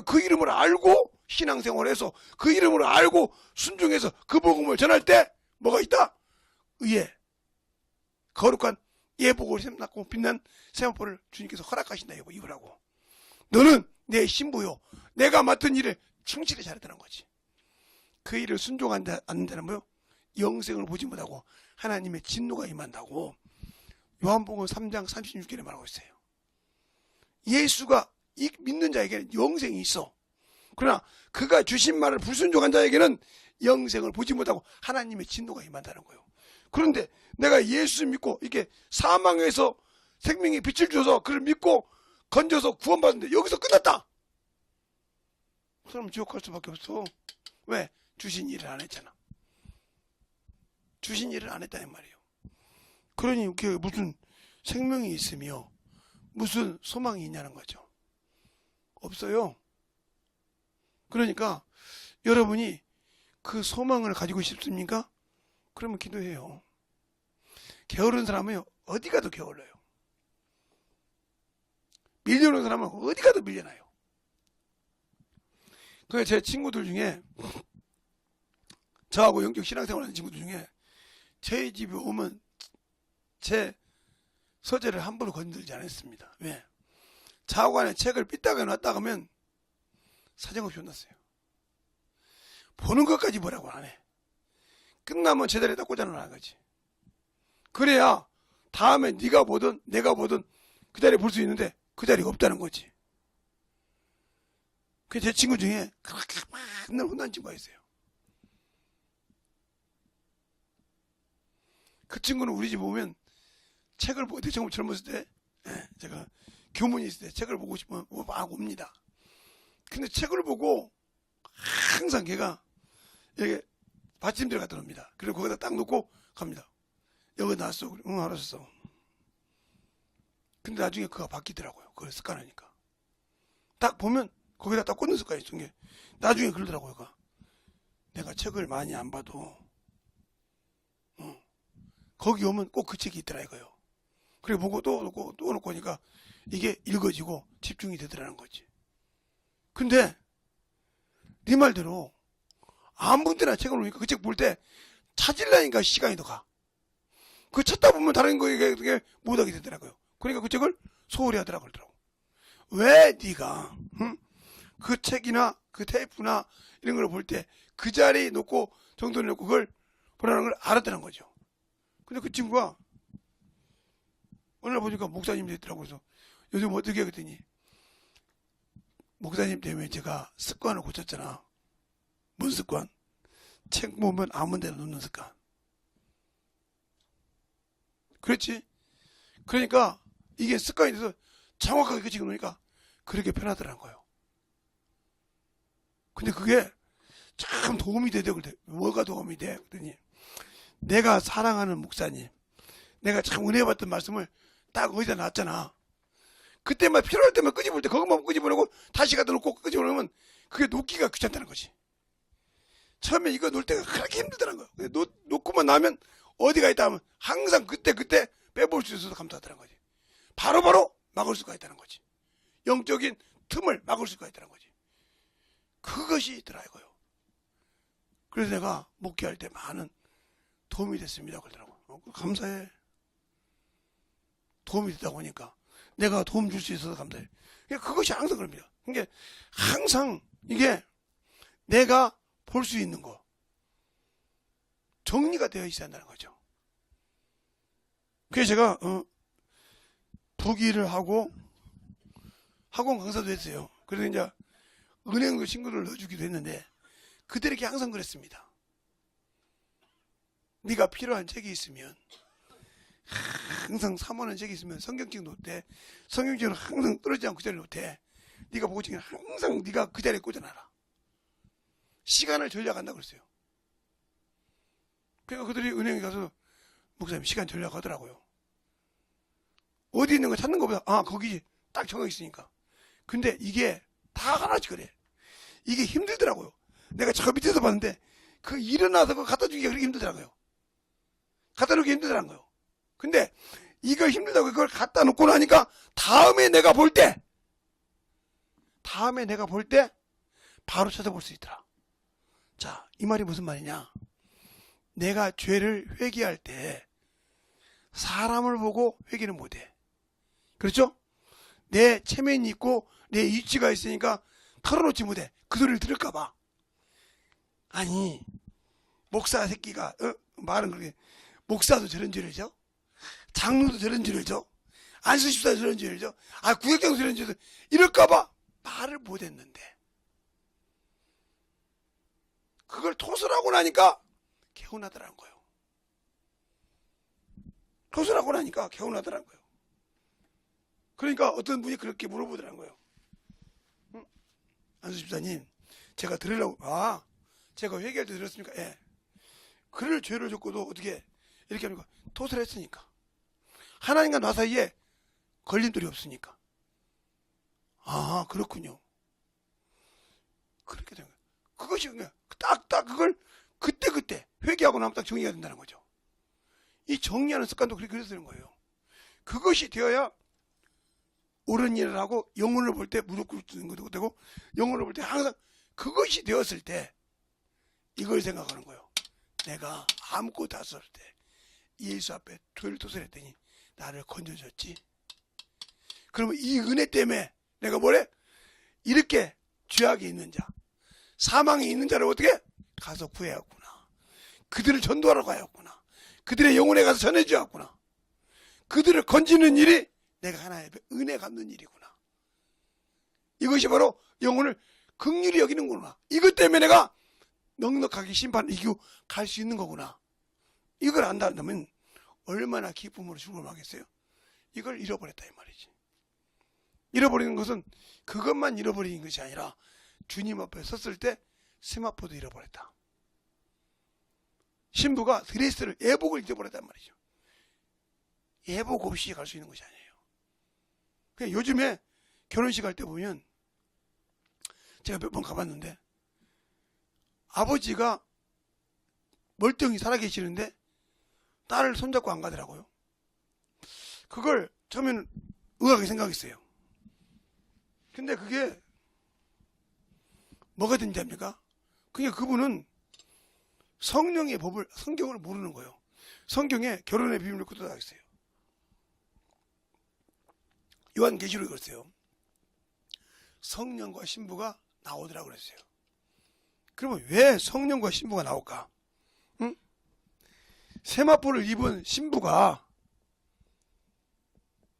[SPEAKER 1] 그 이름을 알고 신앙생활해서 그 이름을 알고 순종해서 그 복음을 전할 때 뭐가 있다? 의에 거룩한 예복을 샘납고 빛난 세마포를 주님께서 허락하신다. 여보, 입으라고. 너는 내 신부요, 내가 맡은 일을 충실히 잘했다는 거지. 그 일을 순종하지 않는 자는 뭐요? 영생을 보지 못하고 하나님의 진노가 임한다고 요한복음 3장 36절에 말하고 있어요. 예수가 믿는 자에게는 영생이 있어. 그러나 그가 주신 말을 불순종한 자에게는 영생을 보지 못하고 하나님의 진노가 임한다는 거예요. 그런데 내가 예수 믿고 이렇게 사망에서 생명의 빛을 줘서 그를 믿고 건져서 구원받는데 여기서 끝났다. 그럼 지옥 갈 수밖에 없어. 왜? 주신 일을 안 했잖아. 주신 일을 안 했다는 말이에요. 그러니 그게 무슨 생명이 있으며 무슨 소망이 있냐는 거죠. 없어요. 그러니까 여러분이 그 소망을 가지고 싶습니까? 그러면 기도해요. 게으른 사람은 어디 가도 게을러요. 밀려오는 사람은 어디 가도 밀려나요. 그래서 제 친구들 중에, 저하고 영적 신앙생활하는 친구들 중에 제 집에 오면 제 서재를 함부로 건들지 않았습니다. 왜? 자고간에 책을 삐딱에 놨다 가면 사정없이 혼났어요. 보는 것까지 뭐라고 안 해. 끝나면 제자리에다 꽂아놓는 거지. 그래야 다음에 네가 보든 내가 보든 그 자리에 볼 수 있는데 그 자리가 없다는 거지. 그 제 친구 중에 그렇게 맨날 혼난 친구가 있어요. 그 친구는 우리 집 오면 책을 보고, 처음 젊었을 때, 제가 교문이 있을 때 책을 보고 싶으면 막 옵니다. 근데 책을 보고 항상 걔가 여기 받침대를 갖다 놓습니다. 그리고 거기다 딱 놓고 갑니다. 여기 놨어. 응, 알았어. 근데 나중에 그가 바뀌더라고요. 그걸 습관하니까. 딱 보면 거기다 딱 꽂는 습관이 있던 게 나중에 그러더라고요. 그가. 내가 책을 많이 안 봐도 거기 오면 꼭 그 책이 있더라 이거요. 그래 보고 또 놓고 또 놓고 하니까 이게 읽어지고 집중이 되더라는 거지. 근데 네 말대로 아무 때나 책을 보니까 그 책 볼 때 찾으려니까 시간이 더 가. 그 찾다 보면 다른 거에 못하게 되더라고요. 그러니까 그 책을 소홀히 하더라 그러더라고. 왜 네가 그 책이나 그 테이프나 이런 걸 볼 때 그 자리에 놓고 정돈을 놓고 그걸 보라는 걸 알았다는 거죠. 근데 그 친구가 어느 날 보니까 목사님 됐더라고. 그래서 요즘 어떻게 했더니 목사님 때문에 제가 습관을 고쳤잖아. 뭔 습관? 책 보면 아무 데나 놓는 습관. 그렇지? 그러니까 이게 습관이 돼서 정확하게 그 책을 놓으니까 그렇게 편하더라는 거예요. 근데 그게 참 도움이 되더라고요. 뭐가 도움이 돼? 그랬더니 내가 사랑하는 목사님, 내가 참 은혜 받던 말씀을 딱 어디다 놨잖아. 그때만 필요할 때만 끄집을 때 그것만 끄집어내고 다시 갖다 놓고 끄집어내면 그게 놓기가 귀찮다는 거지. 처음에 이거 놓을 때가 그렇게 힘들더라는 거야. 놓고만 나면 어디가 있다 하면 항상 그때 빼볼 수 있어서 감사하다는 거지. 바로바로 막을 수가 있다는 거지. 영적인 틈을 막을 수가 있다는 거지. 그것이 있더라 이거요. 그래서 내가 목회할 때 많은 도움이 됐습니다 그러더라고. 감사해. 도움이 됐다고 하니까 내가 도움 줄 수 있어서 감사해. 그것이 항상 그럽니다. 그러니까 항상 이게 내가 볼 수 있는 거 정리가 되어 있어야 한다는 거죠. 그래서 제가 부기를 하고 학원 강사도 했어요. 그래서 이제 은행 친구를 넣어주기도 했는데 그들에게 항상 그랬습니다. 네가 필요한 책이 있으면 항상 3원 책이 있으면 성경책 놓대. 성경책은 항상 떨어지지 않고 그 자리에 놓대. 네가 보고 책은 항상 네가 그 자리에 꽂아놔라. 시간을 절약한다고 그랬어요. 그러니까 그들이 은행에 가서 목사님 시간 절약하더라고요. 어디 있는 거 찾는 것보다 거기 딱 정해 있으니까. 근데 이게 다 하나씩 그래. 이게 힘들더라고요. 내가 저 밑에서 봤는데 그 일어나서 그거 갖다 주기가 그렇게 힘들더라고요. 갖다 놓기 힘들더라는 거예요. 근데 이걸 힘들다고 그걸 갖다 놓고 나니까 다음에 내가 볼 때 바로 찾아볼 수 있더라. 자, 이 말이 무슨 말이냐? 내가 죄를 회개할 때 사람을 보고 회개는 못해. 그렇죠? 내 체면이 있고 내 위치가 있으니까 털어놓지 못해. 그 소리를 들을까봐. 아니, 목사 새끼가 말은 그렇게 목사도 저런 죄를 져? 장로도 저런 죄를 져? 안수집사도 저런 죄를 져? 구역장도 저런 죄를 져? 이럴까봐 말을 못했는데 그걸 토설하고 나니까 개운하더라는 거예요. 토설하고 나니까 개운하더라는 거예요. 그러니까 어떤 분이 그렇게 물어보더라는 거예요. 안수집사님, 제가 들으려고, 제가 회개할 때 들었습니까? 예. 그럴 죄를 졌고도 어떻게 이렇게 합니까? 토설했으니까. 하나님과 나 사이에 걸림돌이 없으니까. 그렇군요. 그렇게 되는 거예요. 그것이 그냥 딱딱 그걸 그때 회개하고 나면 딱 정리가 된다는 거죠. 이 정리하는 습관도 그렇게 되는 거예요. 그것이 되어야 옳은 일을 하고 영혼을 볼 때 무릎 꿇는 것도 되고 영혼을 볼 때 항상 그것이 되었을 때 이걸 생각하는 거예요. 내가 아무것도 안 썼을 때 예수 앞에 죄를 토설했더니 나를 건져줬지. 그러면 이 은혜 때문에 내가 뭐래? 이렇게 죄악에 있는 자, 사망에 있는 자를 어떻게? 가서 구해왔구나. 그들을 전도하러 가였구나. 그들의 영혼에 가서 전해주었구나. 그들을 건지는 일이 내가 하나의 은혜 갚는 일이구나. 이것이 바로 영혼을 긍휼히 여기는구나. 이것 때문에 내가 넉넉하게 심판을 이기고 갈 수 있는 거구나. 이걸 안다면 얼마나 기쁨으로 출근하겠어요? 이걸 잃어버렸다 이 말이지. 잃어버리는 것은 그것만 잃어버리는 것이 아니라 주님 앞에 섰을 때 세마포도 잃어버렸다. 신부가 드레스를, 예복을 잊어버렸단 말이죠. 예복 없이 갈 수 있는 것이 아니에요. 그냥 요즘에 결혼식 할 때 보면 제가 몇 번 가봤는데 아버지가 멀쩡히 살아계시는데 딸을 손잡고 안 가더라고요. 그걸 처음에는 의아하게 생각했어요. 근데 그게 뭐가 된지 압니까? 그냥 그분은 성령의 법을, 성경을 모르는 거예요. 성경에 결혼의 비밀을 끄떡 있어요. 요한계시록에 그랬어요. 성령과 신부가 나오더라고 그랬어요. 그러면 왜 성령과 신부가 나올까? 응? 세마포를 입은 신부가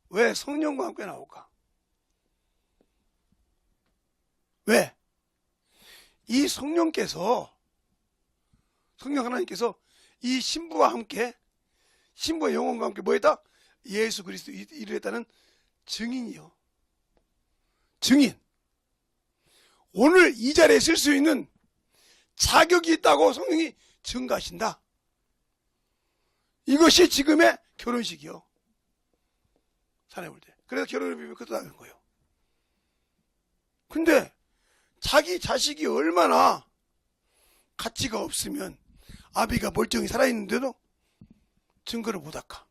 [SPEAKER 1] 왜 성령과 함께 나올까? 왜? 이 성령께서, 성령 하나님께서 이 신부와 함께, 신부의 영혼과 함께 뭐 했다? 예수 그리스도 일을 했다는 증인이요. 증인. 오늘 이 자리에 쓸 수 있는 자격이 있다고 성령이 증가하신다. 이것이 지금의 결혼식이요. 사내 볼 때. 그래서 결혼을 비밀 끄떡하는 거예요. 근데 자기 자식이 얼마나 가치가 없으면 아비가 멀쩡히 살아있는데도 증거를 못 할까?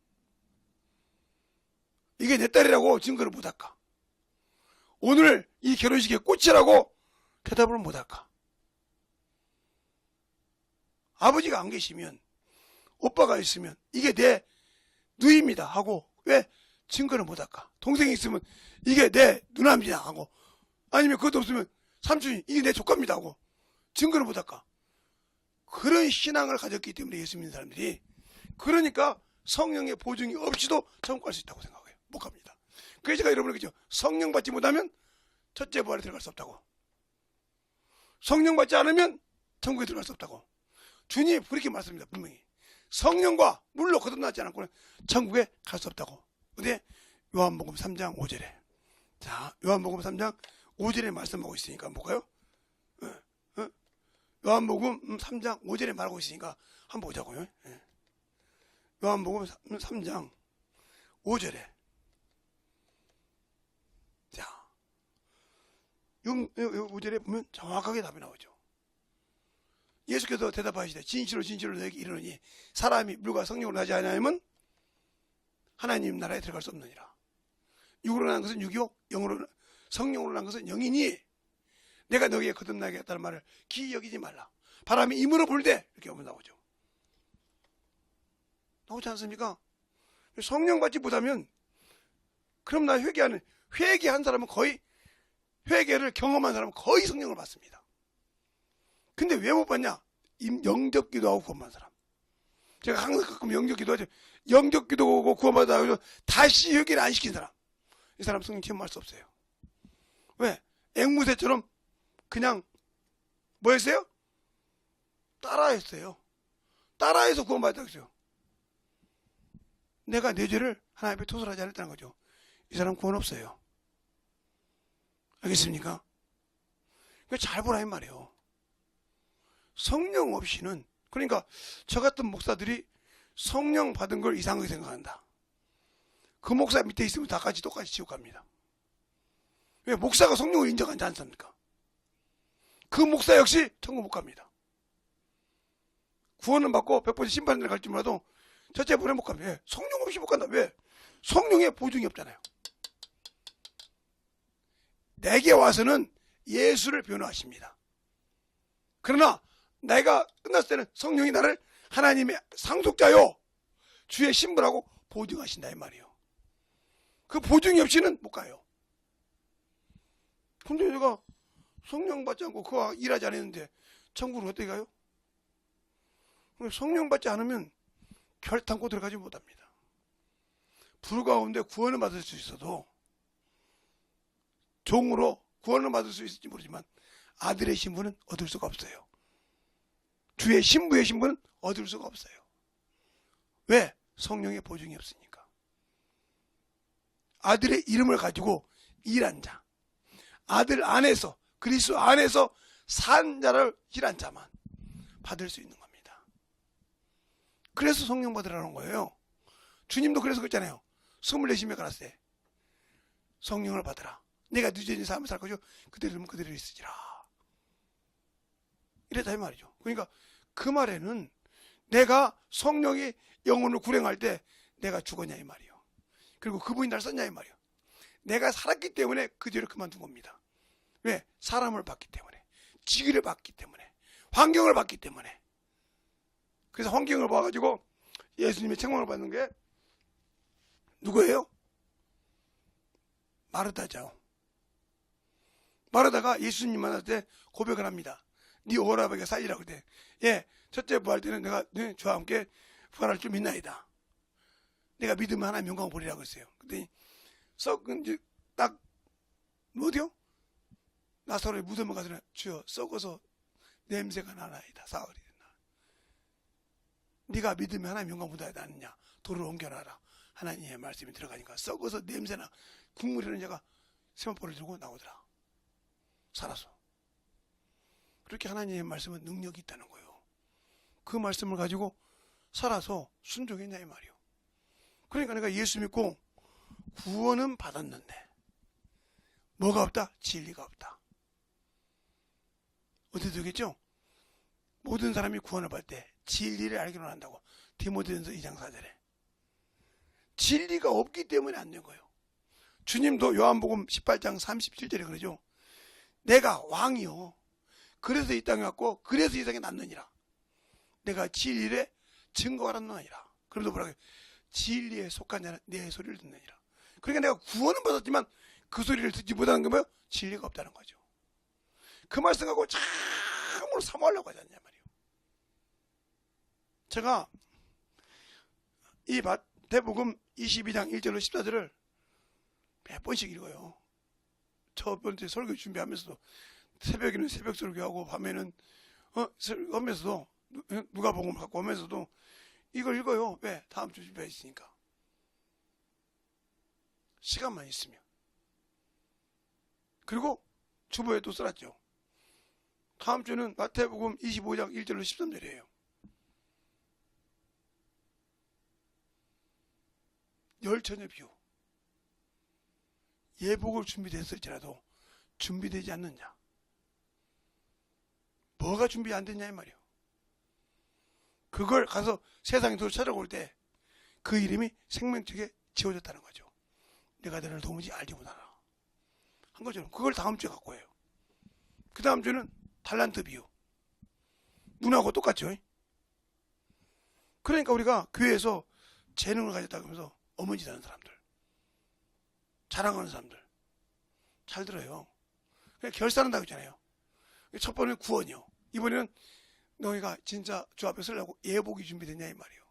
[SPEAKER 1] 이게 내 딸이라고 증거를 못 할까? 오늘 이 결혼식의 꽃이라고 대답을 못 할까? 아버지가 안 계시면, 오빠가 있으면 이게 내 누이입니다 하고 왜 증거를 못 할까? 동생이 있으면 이게 내 누나입니다 하고, 아니면 그것도 없으면 삼촌이 이게 내 조카입니다 하고 증거를 못 할까? 그런 신앙을 가졌기 때문에 예수 믿는 사람들이, 그러니까 성령의 보증이 없이도 천국 갈 수 있다고 생각해요. 못 갑니다. 그래서 제가 여러분에게 그죠? 성령 받지 못하면 첫째 부활에 들어갈 수 없다고. 성령 받지 않으면 천국에 들어갈 수 없다고. 주님 그렇게 말씀합니다. 분명히. 성령과 물로 거듭나지 않고는 천국에 갈 수 없다고. 근데 요한복음 3장 5절에, 자, 요한복음 3장 5절에 말씀하고 있으니까 뭐가요? 요한복음 3장 5절에 말하고 있으니까 한번 보자고요. 요한복음 3장 5절에, 자, 5절에 보면 정확하게 답이 나오죠. 예수께서 대답하시되 진실로 진실로 너에게 이르노니 사람이 물과 성령으로 하지 아니하면 하나님 나라에 들어갈 수 없느니라. 육으로 난 것은 육이요, 영으로, 성령으로 난 것은 영이니 내가 너에게 거듭나게 했다는 말을 기이 여기지 말라. 바람이 임으로 불되, 이렇게 오면 나오죠. 나오지 않습니까? 성령 받지 못하면 그럼 나 회개한 사람은 거의 회개를 경험한 사람은 거의 성령을 받습니다. 근데 왜 못 받냐? 영접 기도하고 구원받은 사람. 제가 항상 가끔 영접 기도하죠. 영접 기도하고 구원받아서 다시 회개를 안 시킨 사람. 이 사람 성령 체험할 수 없어요. 왜? 앵무새처럼 그냥 뭐 했어요? 따라했어요. 따라해서 구원받았다고 했어요. 내가 내 죄를 하나님 앞에 토설하지 않았다는 거죠. 이 사람 구원 없어요. 알겠습니까? 잘 보라 이 말이에요. 성령 없이는, 그러니까 저 같은 목사들이 성령 받은 걸 이상하게 생각한다. 그 목사 밑에 있으면 다 같이 똑같이 지옥 갑니다. 왜? 목사가 성령을 인정하지 않습니까? 그 목사 역시 천국 못 갑니다. 구원은 받고 100% 심판을 갈지 몰라도 첫째 보내 못 갑니다. 왜? 성령 없이 못 간다. 왜? 성령의 보증이 없잖아요. 내게 와서는 예수를 변호하십니다. 그러나 내가 끝났을 때는 성령이 나를 하나님의 상속자요 주의 신분하고 보증하신다 이 말이에요. 그 보증이 없이는 못 가요. 근데 내가 성령 받지 않고 그와 일하지 않았는데 천국으로 어떻게 가요? 성령 받지 않으면 결탄코 들어가지 못합니다. 불 가운데 구원을 받을 수 있어도 종으로 구원을 받을 수 있을지 모르지만 아들의 신분은 얻을 수가 없어요. 주의 신부의 신분은 얻을 수가 없어요. 왜? 성령의 보증이 없으니까. 아들의 이름을 가지고 일한 자, 아들 안에서, 그리스도 안에서 산 자를 일한 자만 받을 수 있는 겁니다. 그래서 성령 받으라는 거예요. 주님도 그래서 그랬잖아요. 24심에 가라사대 성령을 받으라. 내가 늦어진 삶을 살 거죠. 그대로 되면 그대로 있으리라. 이랬다 이 말이죠. 그러니까 그 말에는 내가 성령이 영혼을 구령할 때 내가 죽었냐 이 말이요. 그리고 그분이 날 썼냐 이 말이요. 내가 살았기 때문에 그 죄를 그만둔 겁니다. 왜? 사람을 봤기 때문에, 지위를 봤기 때문에, 환경을 봤기 때문에. 그래서 환경을 봐가지고 예수님의 책망을 받는 게 누구예요? 마르다죠. 마르다가 예수님 만날 때 고백을 합니다. 네 오라버니가 살리라고 그때. 예, 첫째 부활 때는 내가 저와 함께 부활할 줄 믿나이다. 내가 믿으면 하나님 영광을 보리라고 했어요. 그랬더니 이제 딱 어디요? 나사로의 무덤에 가서 주여 썩어서 냄새가 나나이다. 사흘이 됐나. 네가 믿으면 하나님 영광 보다야 않느냐. 돌을 옮겨놔라. 하나님의 말씀이 들어가니까 썩어서 냄새나 국물 흐르는 자가 세마포를 들고 나오더라. 살아서. 그렇게 하나님의 말씀은 능력이 있다는 거예요. 그 말씀을 가지고 살아서 순종했냐 이 말이요. 그러니까 내가 예수 믿고 구원은 받았는데 뭐가 없다? 진리가 없다. 어떻게 되겠죠? 모든 사람이 구원을 받을 때 진리를 알기로 한다고. 디모데전서 2장 4절에. 진리가 없기 때문에 안 된 거예요. 주님도 요한복음 18장 37절에 그러죠. 내가 왕이요. 그래서 이 땅에 왔고 그래서 이 땅에 났느니라. 내가 진리의 증거가 났느니라. 그러면서 뭐라고 해요? 진리에 속한 자는 내 소리를 듣느니라. 그러니까 내가 구원은 받았지만 그 소리를 듣지 못하는 게 뭐예요? 진리가 없다는 거죠. 그 말씀하고 참으로 사모하려고 하지 않냐 말이에요. 제가 이 마태복음 22장 1절로 14절을 몇 번씩 읽어요. 첫 번째 설교 준비하면서도 새벽에는 새벽 설교하고 밤에는 하면서도 누가복음 갖고 오면서도 이걸 읽어요. 왜? 다음 주 준비해 있으니까. 시간만 있으면. 그리고 주보에 또 써놨죠. 다음 주는 마태복음 25장 1절로 13절이에요. 열처녀 비유. 예복을 준비됐을지라도 준비되지 않느냐. 뭐가 준비 안 됐냐 이 말이에요. 그걸 가서 세상에 더 찾아올 때 그 이름이 생명책에 지워졌다는 거죠. 내가 너를 도무지 알지 못하나 한 거죠. 그걸 다음 주에 갖고 해요. 그 다음 주는 달란트 비유. 눈하고 똑같죠. 그러니까 우리가 교회에서 재능을 가졌다고 하면서 어머니 하는 사람들, 자랑하는 사람들 잘 들어요. 그냥 결산한다고 했잖아요. 첫 번째는 구원이요. 이번에는 너희가 진짜 주 앞에 서려고 예복이 준비됐냐 이 말이에요.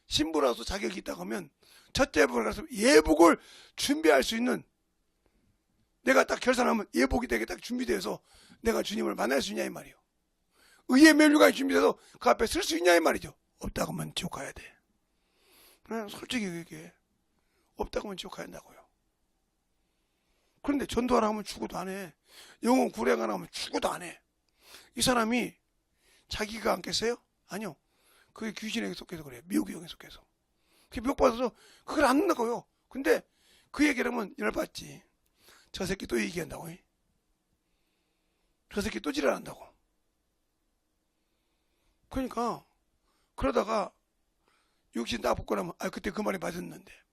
[SPEAKER 1] 신부라서 자격이 있다고 하면 첫째 부에 가서 예복을 준비할 수 있는, 내가 딱 결산하면 예복이 되게 딱 준비돼서 내가 주님을 만날 수 있냐 이 말이에요. 의의 면류관이 준비돼서 그 앞에 설 수 있냐 이 말이죠. 없다고 하면 지옥 가야 돼. 그냥 솔직히 그게 없다고 하면 지옥 가야 한다고요. 그런데 전도하라 하면 죽어도 안 해. 영혼 구래하라 하면 죽어도 안 해. 이 사람이 자기가 안 깼어요? 아니요. 그게 귀신에게 속해서 그래요. 미혹의 영에 속해서. 그게 미혹받아서 그걸 안 나가요. 근데 그 얘기를 하면 열받지. 저 새끼 또 얘기한다고. 저 새끼 또 지랄한다고. 그러니까 그러다가 육신 딱 붙고 나면 그때 그 말이 맞았는데,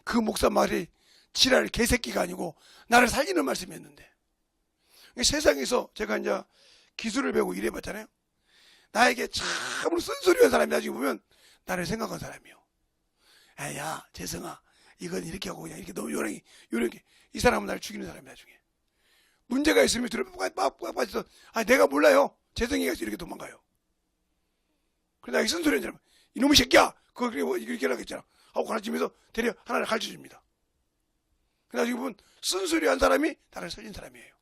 [SPEAKER 1] 그 목사 말이 지랄 개새끼가 아니고 나를 살리는 말씀이었는데, 세상에서 제가 이제 기술을 배우고 일해봤잖아요. 나에게 참으로 쓴소리한 사람이 나중에 보면 나를 생각한 사람이요. 야 재성아 이건 이렇게 하고 그냥 이렇게 너무 요령이 이 사람은 나를 죽이는 사람이야. 나중에 문제가 있으면 들으면 빠져서 내가 몰라요. 재성이가 이렇게 도망가요. 그래 나에게 쓴소리한 사람, 이놈의 새끼야 그거 이렇게 하라고 했잖아 하고 가르치면서 대려 하나를 가르쳐줍니다. 나중에 보면 쓴소리한 사람이 나를 살린 사람이에요.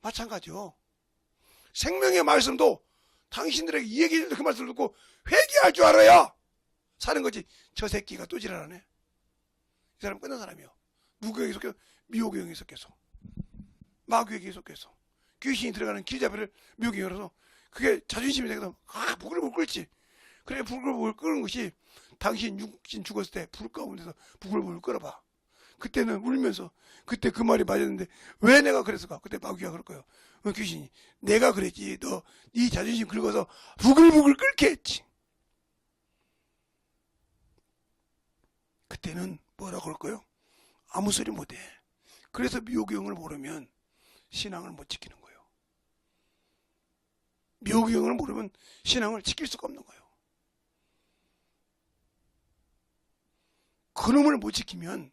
[SPEAKER 1] 마찬가지요. 생명의 말씀도 당신들에게 이 얘기를 그 말씀을 듣고 회개할 줄 알아야 사는 거지. 저 새끼가 또 지랄하네. 이 사람 끝난 사람이요. 누구에게 속해서? 미혹의 영에 속해서, 마귀에게 속해서, 귀신이 들어가는 길잡이를 미혹이 열어서 그게 자존심이 되거든. 부글부글 끓지. 그래 부글부글 끓는 것이 당신 육신 죽었을 때 불 가운데서 부글부글 끓어봐. 그때는 울면서 그때 그 말이 맞았는데 왜 내가 그랬을까? 그때 마귀가 그럴 거예요. 귀신이 내가 그랬지. 너 네 자존심 긁어서 부글부글 끓게 했지. 그때는 뭐라고 그럴 거예요? 아무 소리 못해. 그래서 미혹의 영을 모르면 신앙을 못 지키는 거예요. 미혹의 영을 모르면 신앙을 지킬 수가 없는 거예요. 그놈을 못 지키면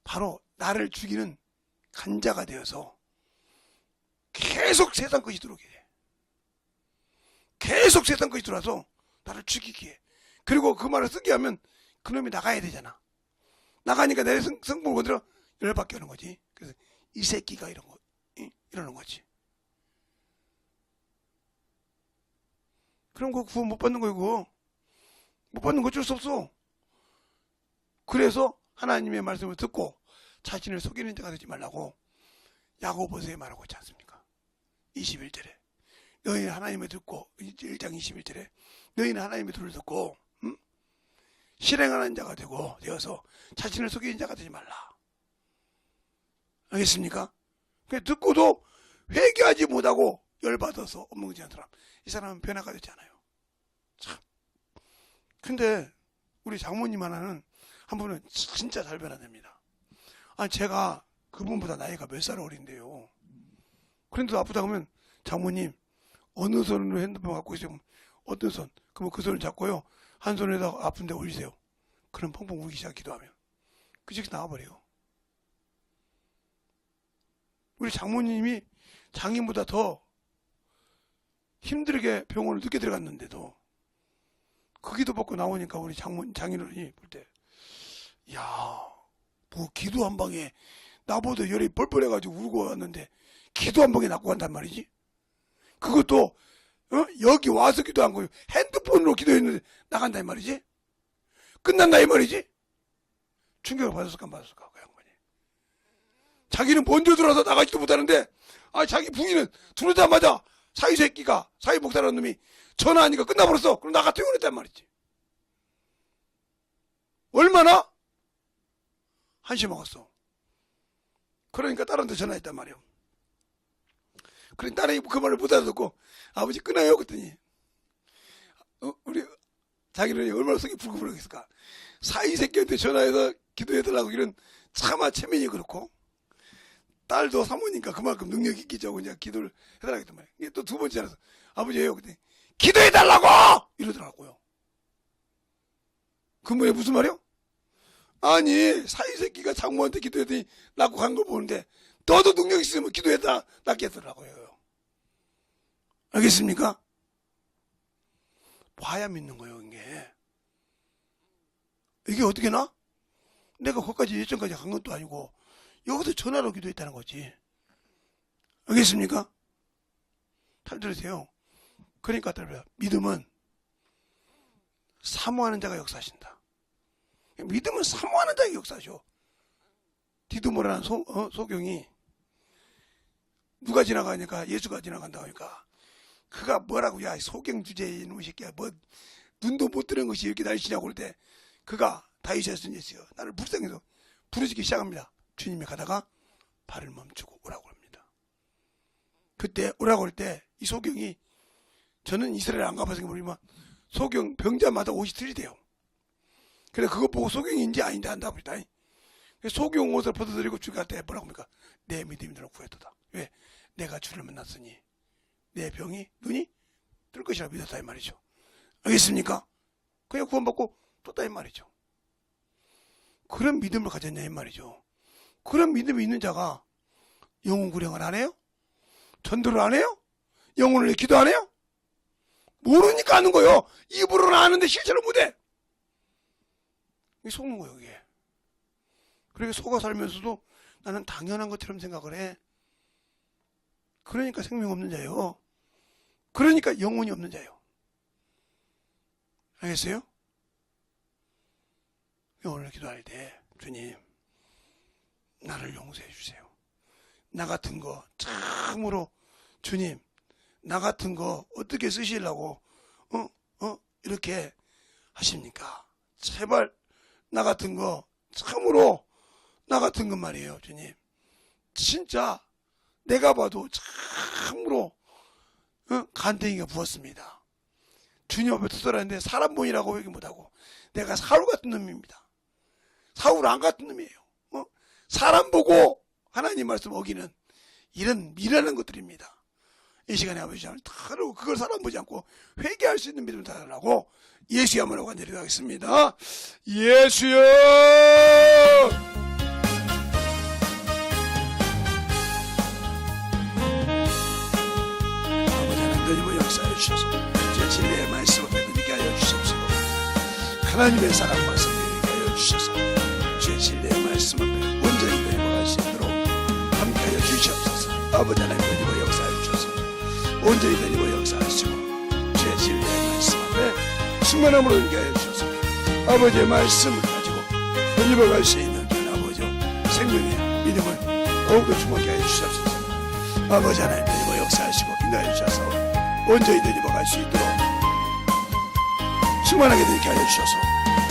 [SPEAKER 1] 바로 나를 죽이는 간자가 되어서 계속 세상 것이 들어오게 돼. 계속 세상 것이 들어와서 나를 죽이게 해. 그리고 그 말을 쓰게 하면 그놈이 나가야 되잖아. 나가니까 내 성품을 건드려 열받게 하는 거지. 그래서 이 새끼가 이러는 거지. 그럼 그거 구원 못 받는 거예요. 그거 못 받는 거 어쩔 수 없어. 그래서 하나님의 말씀을 듣고 자신을 속이는 자가 되지 말라고 야고보서에 말하고 있지 않습니까? 21절에 너희는 하나님을 듣고, 1장 21절에 너희는 하나님의 도를 듣고 실행하는 자가 되어서 자신을 속이는 자가 되지 말라. 알겠습니까? 듣고도 회개하지 못하고 열받아서 엉망진한 사람, 이 사람은 변화가 되지 않아요. 참. 근데 우리 장모님 하나는 한 분은 진짜 잘 변화됩니다. 제가 그분보다 나이가 몇 살 어린데요. 그런데도 아프다 하면 장모님 어느 손으로 핸드폰 갖고 있으면 어떤 손? 그러면 그 손을 잡고요. 한 손에다 아픈데 올리세요. 그럼 펑펑 울기 시작 기도하면 그 즉시 나와버려요. 우리 장모님이 장인보다 더 힘들게 병원을 늦게 들어갔는데도 그 기도 받고 나오니까 우리 장인어른이 볼 때, 뭐 기도 한 방에 나보다 열이 뻘뻘해가지고 울고 왔는데 기도 한 방에 낫고 간단 말이지. 그것도 여기 와서 기도한 거예요. 핸드폰으로 기도했는데 나간다 이 말이지. 끝난다 이 말이지. 충격을 받았을까 안 받았을까 그 양반이. 자기는 먼저 들어와서 나가지도 못하는데 자기 부인은 들어오자마자 사위새끼가 사위 목사라는 놈이 전화하니까 끝나버렸어. 그럼 나가 퇴원했단 말이지. 얼마나 한심먹었어. 그러니까 딸한테 전화했단 말이에요. 그래 딸이 그 말을 못 알아듣고 아버지 끊어요 그랬더니 우리 자기는 얼마나 속이 불긋불긋했을까. 사위새끼한테 전화해서 기도해달라고 이런 차마 체면이 그렇고, 딸도 사모니까 그만큼 능력이 있겠죠. 그냥 기도를 해달라고 했단 말이에요. 또 두 번째 알아서 아버지 왜요? 그때 기도해달라고! 이러더라고요. 그 뭐야, 무슨 말이요? 아니, 사이새끼가 장모한테 기도했더니 낳고 간 걸 보는데, 너도 능력 있으면 기도해다 낳겠더라고요. 알겠습니까? 봐야 믿는 거예요, 이게. 이게 어떻게 나? 내가 거기까지 예전까지 간 것도 아니고, 여기서 전화로 기도했다는 거지. 알겠습니까? 잘 들으세요. 그러니까 믿음은 사모하는 자가 역사하신다. 믿음은 사모하는 자가 역사하셔. 디두모라는 소경이 누가 지나가니까 예수가 지나간다고 하니까 그가 뭐라고, 야, 소경 주제에 이놈의 새끼야, 뭐 눈도 못 뜨는 것이 이렇게 날씨냐고 그럴 때 그가 다윗의 손이었어요. 나를 불쌍해서 부르시기 시작합니다. 주님이 가다가 발을 멈추고 오라고 합니다. 그때 오라고 할 때 이 소경이, 저는 이스라엘 안 가봐서 모르지만 소경 병자마다 옷이 틀리대요. 그래 그거 보고 소경인지 아닌지 안다고 합니다. 소경 옷을 벗어드리고 주님 갈 때 뭐라고 합니까? 내 믿음이 너를 구했도다. 왜? 내가 주를 만났으니 내 병이 눈이 뜰 것이라 믿었다 이 말이죠. 알겠습니까? 그냥 구원받고 떴다 이 말이죠. 그런 믿음을 가졌냐 이 말이죠. 그런 믿음이 있는 자가 영혼 구령을 안 해요? 전도를 안 해요? 영혼을 기도 안 해요? 모르니까 하는 거예요. 입으로는 아는데 실체로 못해. 이게 속는 거예요, 이게. 그렇게 속아 살면서도 나는 당연한 것처럼 생각을 해. 그러니까 생명 없는 자예요. 그러니까 영혼이 없는 자예요. 알겠어요? 오늘 기도할 때 주님 나를 용서해 주세요. 나 같은 거 참으로 주님 나 같은 거 어떻게 쓰시려고 이렇게 하십니까? 제발 나 같은 거 참으로 나 같은 것 말이에요. 주님 진짜 내가 봐도 참으로 간땡이가 부었습니다. 주님 앞에 투덜하는데 사람 본이라고 얘기 못하고 내가 사울 같은 놈입니다. 사울 안 같은 놈이에요. 사람 보고 하나님 말씀 어기는 이런 미련한 것들입니다. 이 시간에 아버지 다르고 그걸 사람 보지 않고 회개할 수 있는 믿음을 달라고 예수의 이름으로 간절히 기도하겠습니다. 예수여! 아버지 하나님 역사해 주셔서 제 진리의 말씀을 믿게 하여 주시옵소서. 하나님의 사랑과 성령을 하여 주셔서 제 진리의 말씀을 온전히 배워갈 수 있도록 함께하여 주시옵소서. 아버지 하나님 역사해 주셔서 온전히 되리고 역사하시고 주의 진리의 말씀 앞에 충만함으로 인하여 주셔서 아버지의 말씀을 가지고 던집어갈 수 있는 아버지의 생명의 믿음을 더욱더 충만하게 하여 주시옵소서. 아버지 하나님 되리고 역사하시고 인하여 주셔서 온전히 던집어갈 수 있도록 충만하게 되게 하여 주셔서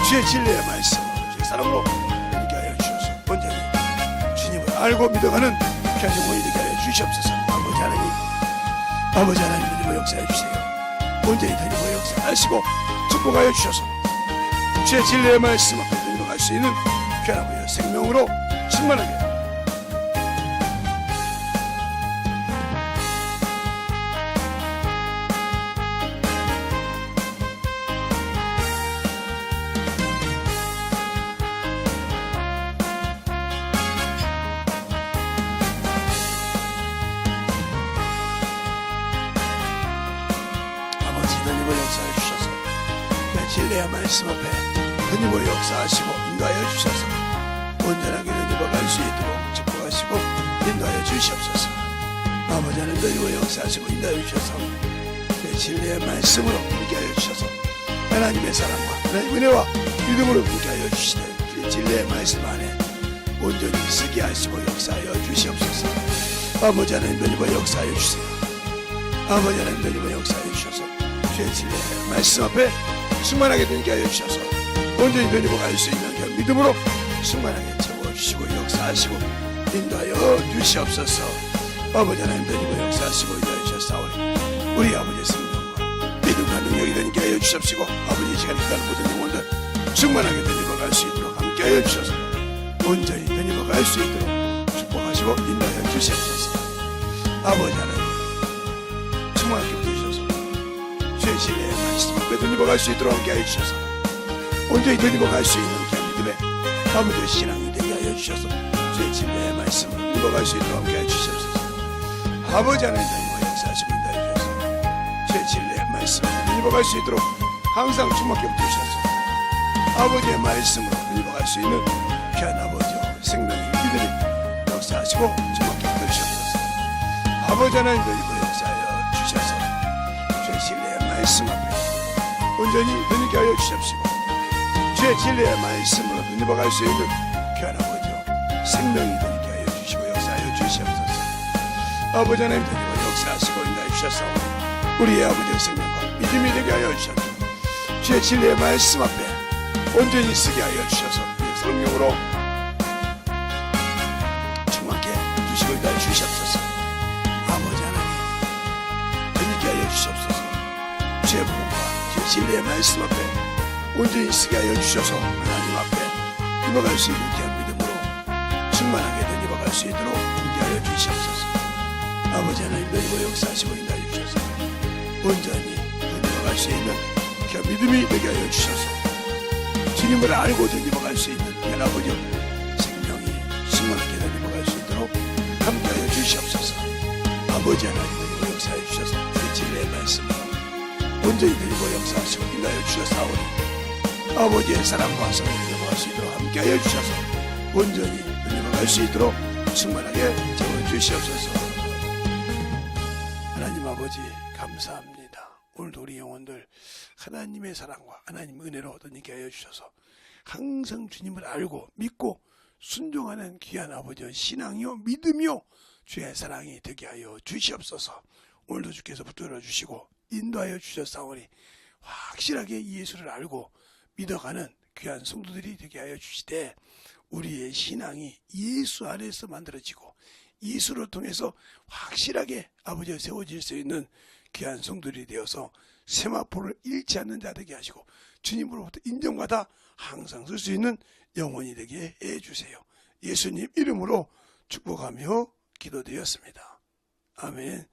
[SPEAKER 1] 주의 진리의 말씀 주의 사랑으로 되게 하여 주셔서 온전히 주님을 알고 믿어가는 귀한 영혼이 되게 하여 주시옵소서. 아버지 하나님 되리고 역사해 주세요. 온전히 되리고 역사하시고 축복하여 주셔서 주의 진리의 말씀 앞에 들어갈 수 있는 귀한 아버지의 생명으로 충만하게 진리의 말씀 앞에 던집어 역사하시고 인도하여 주셔서 온전하게 던집어갈 수 있도록 축복하시고 인도하여 주시옵소서. 아버지 하나님 던집어 역사하시고 인도하여 주셔서 내 진리의 말씀으로 함께 하여 주셔서 하나님의 사랑과 하나님의 은혜와 믿음으로 함께 하여 주시되 주의 진리의 말씀 안에 온전히 쓰게 하시고 역사하여 주시옵소서. 아버지 하나님 던집어 역사하여 주세요. 아버지 하나님 던집어 역사하여 주셔서 주의 진리의 말씀 앞에 충만하게 되게 하여 주셔서 온전히 던집어 갈 수 있는 그 믿음으로 충만하게 채워주시고 역사하시고 인도하여 주시옵소서. 아버지 하나님 던집어 역사하시고 인도하여 주셨사오니 우리 아버지의 성령과 믿음과 능력이 되게 하여 주시옵시고 아버지 이 시간에 있다는 모든 영혼들 충만하게 던집어 갈 수 있도록 함께 하여 주셔서 온전히 던집어 갈 수 있도록 축복하시고 인도하여 주시옵소서. 아버지 하나님 충만하게 주셔서 주의 앞에 던져갈 수 있도록 함께 하여 주셔서 온전히 던져갈 수 있는 믿음의 아버지의 신앙이 되게 하여 주셔서 주의 진리의 말씀을 던져갈 수 있도록 함께 하여 주시옵소서. 아버지 하나님 던져가 역사하시고 인도하여 주셔서 주의 진리의 말씀을 던져갈 수 있도록 항상 주님께 붙으셔서 아버지의 말씀으로 던져갈 수 있는 귀한 아버지와 생명의 믿음이 역사하시고 주님께 붙으시옵소서. 아버지 하나님 던져 역사하여 주셔서 주의 진리의 말씀 앞에 온전히 던지게 하여 주십시오. 주의 진리의 말씀으로 던져갈 수 있는 귀한 아버지와 생명이 던지게 하여 주시고 역사하여 주시옵소서. 아버지 하나님 던지고 역사하시고 인도하여 주셔서 우리의 아버지의 생명과 믿음이 되게 하여 주셔서 주의 진리의 말씀 앞에 온전히 쓰게 하여 주셔서 성령으로 충만케 주시고 인도하여 주시옵소서. 아버지 하나님 던지게 하여 주시옵소서. 주의 복음과 주의 진리의 말씀 앞에 온전히 쓰게 하여 주셔서 하나님 앞에 임어갈 수 있는 귀한 믿음으로 충만하게 던져갈 수 있도록 준비하여 주시옵소서. 아버지 하나님 던지고 역사하시고 인도하여 주셔서 온전히 던져갈 수 있는 귀한 믿음이 되게 하여 주셔서 주님을 알고 던져갈 수 있는 귀한 아버지 생명이 충만하게 던져갈 수 있도록 함께하여 주시옵소서. 아버지 하나님 던지고 역사하여 주셔서 주의 진리의 말씀으로 온전히 던지고 역사하시고 인도하여 주셔서 아버지의 사랑과 성령이 넘어갈 수 있도록 함께하여 주셔서 온전히 던져갈 수 있도록 충만하게 채워주시옵소서. 하나님 아버지 감사합니다. 오늘도 우리 영혼들 하나님의 사랑과 하나님의 은혜로 얻게 하여 주셔서 항상 주님을 알고 믿고 순종하는 귀한 아버지의 신앙이요 믿음이요 주의 사랑이 되게 하여 주시옵소서. 오늘도 주께서 붙들어 주시고 인도하여 주셨사오니 확실하게 예수를 알고 믿어가는 귀한 성도들이 되게 하여 주시되 우리의 신앙이 예수 안에서 만들어지고 예수를 통해서 확실하게 아버지가 세워질 수 있는 귀한 성도들이 되어서 세마포를 잃지 않는 자 되게 하시고 주님으로부터 인정받아 항상 쓸 수 있는 영혼이 되게 해주세요. 예수님 이름으로 축복하며 기도드렸습니다. 아멘.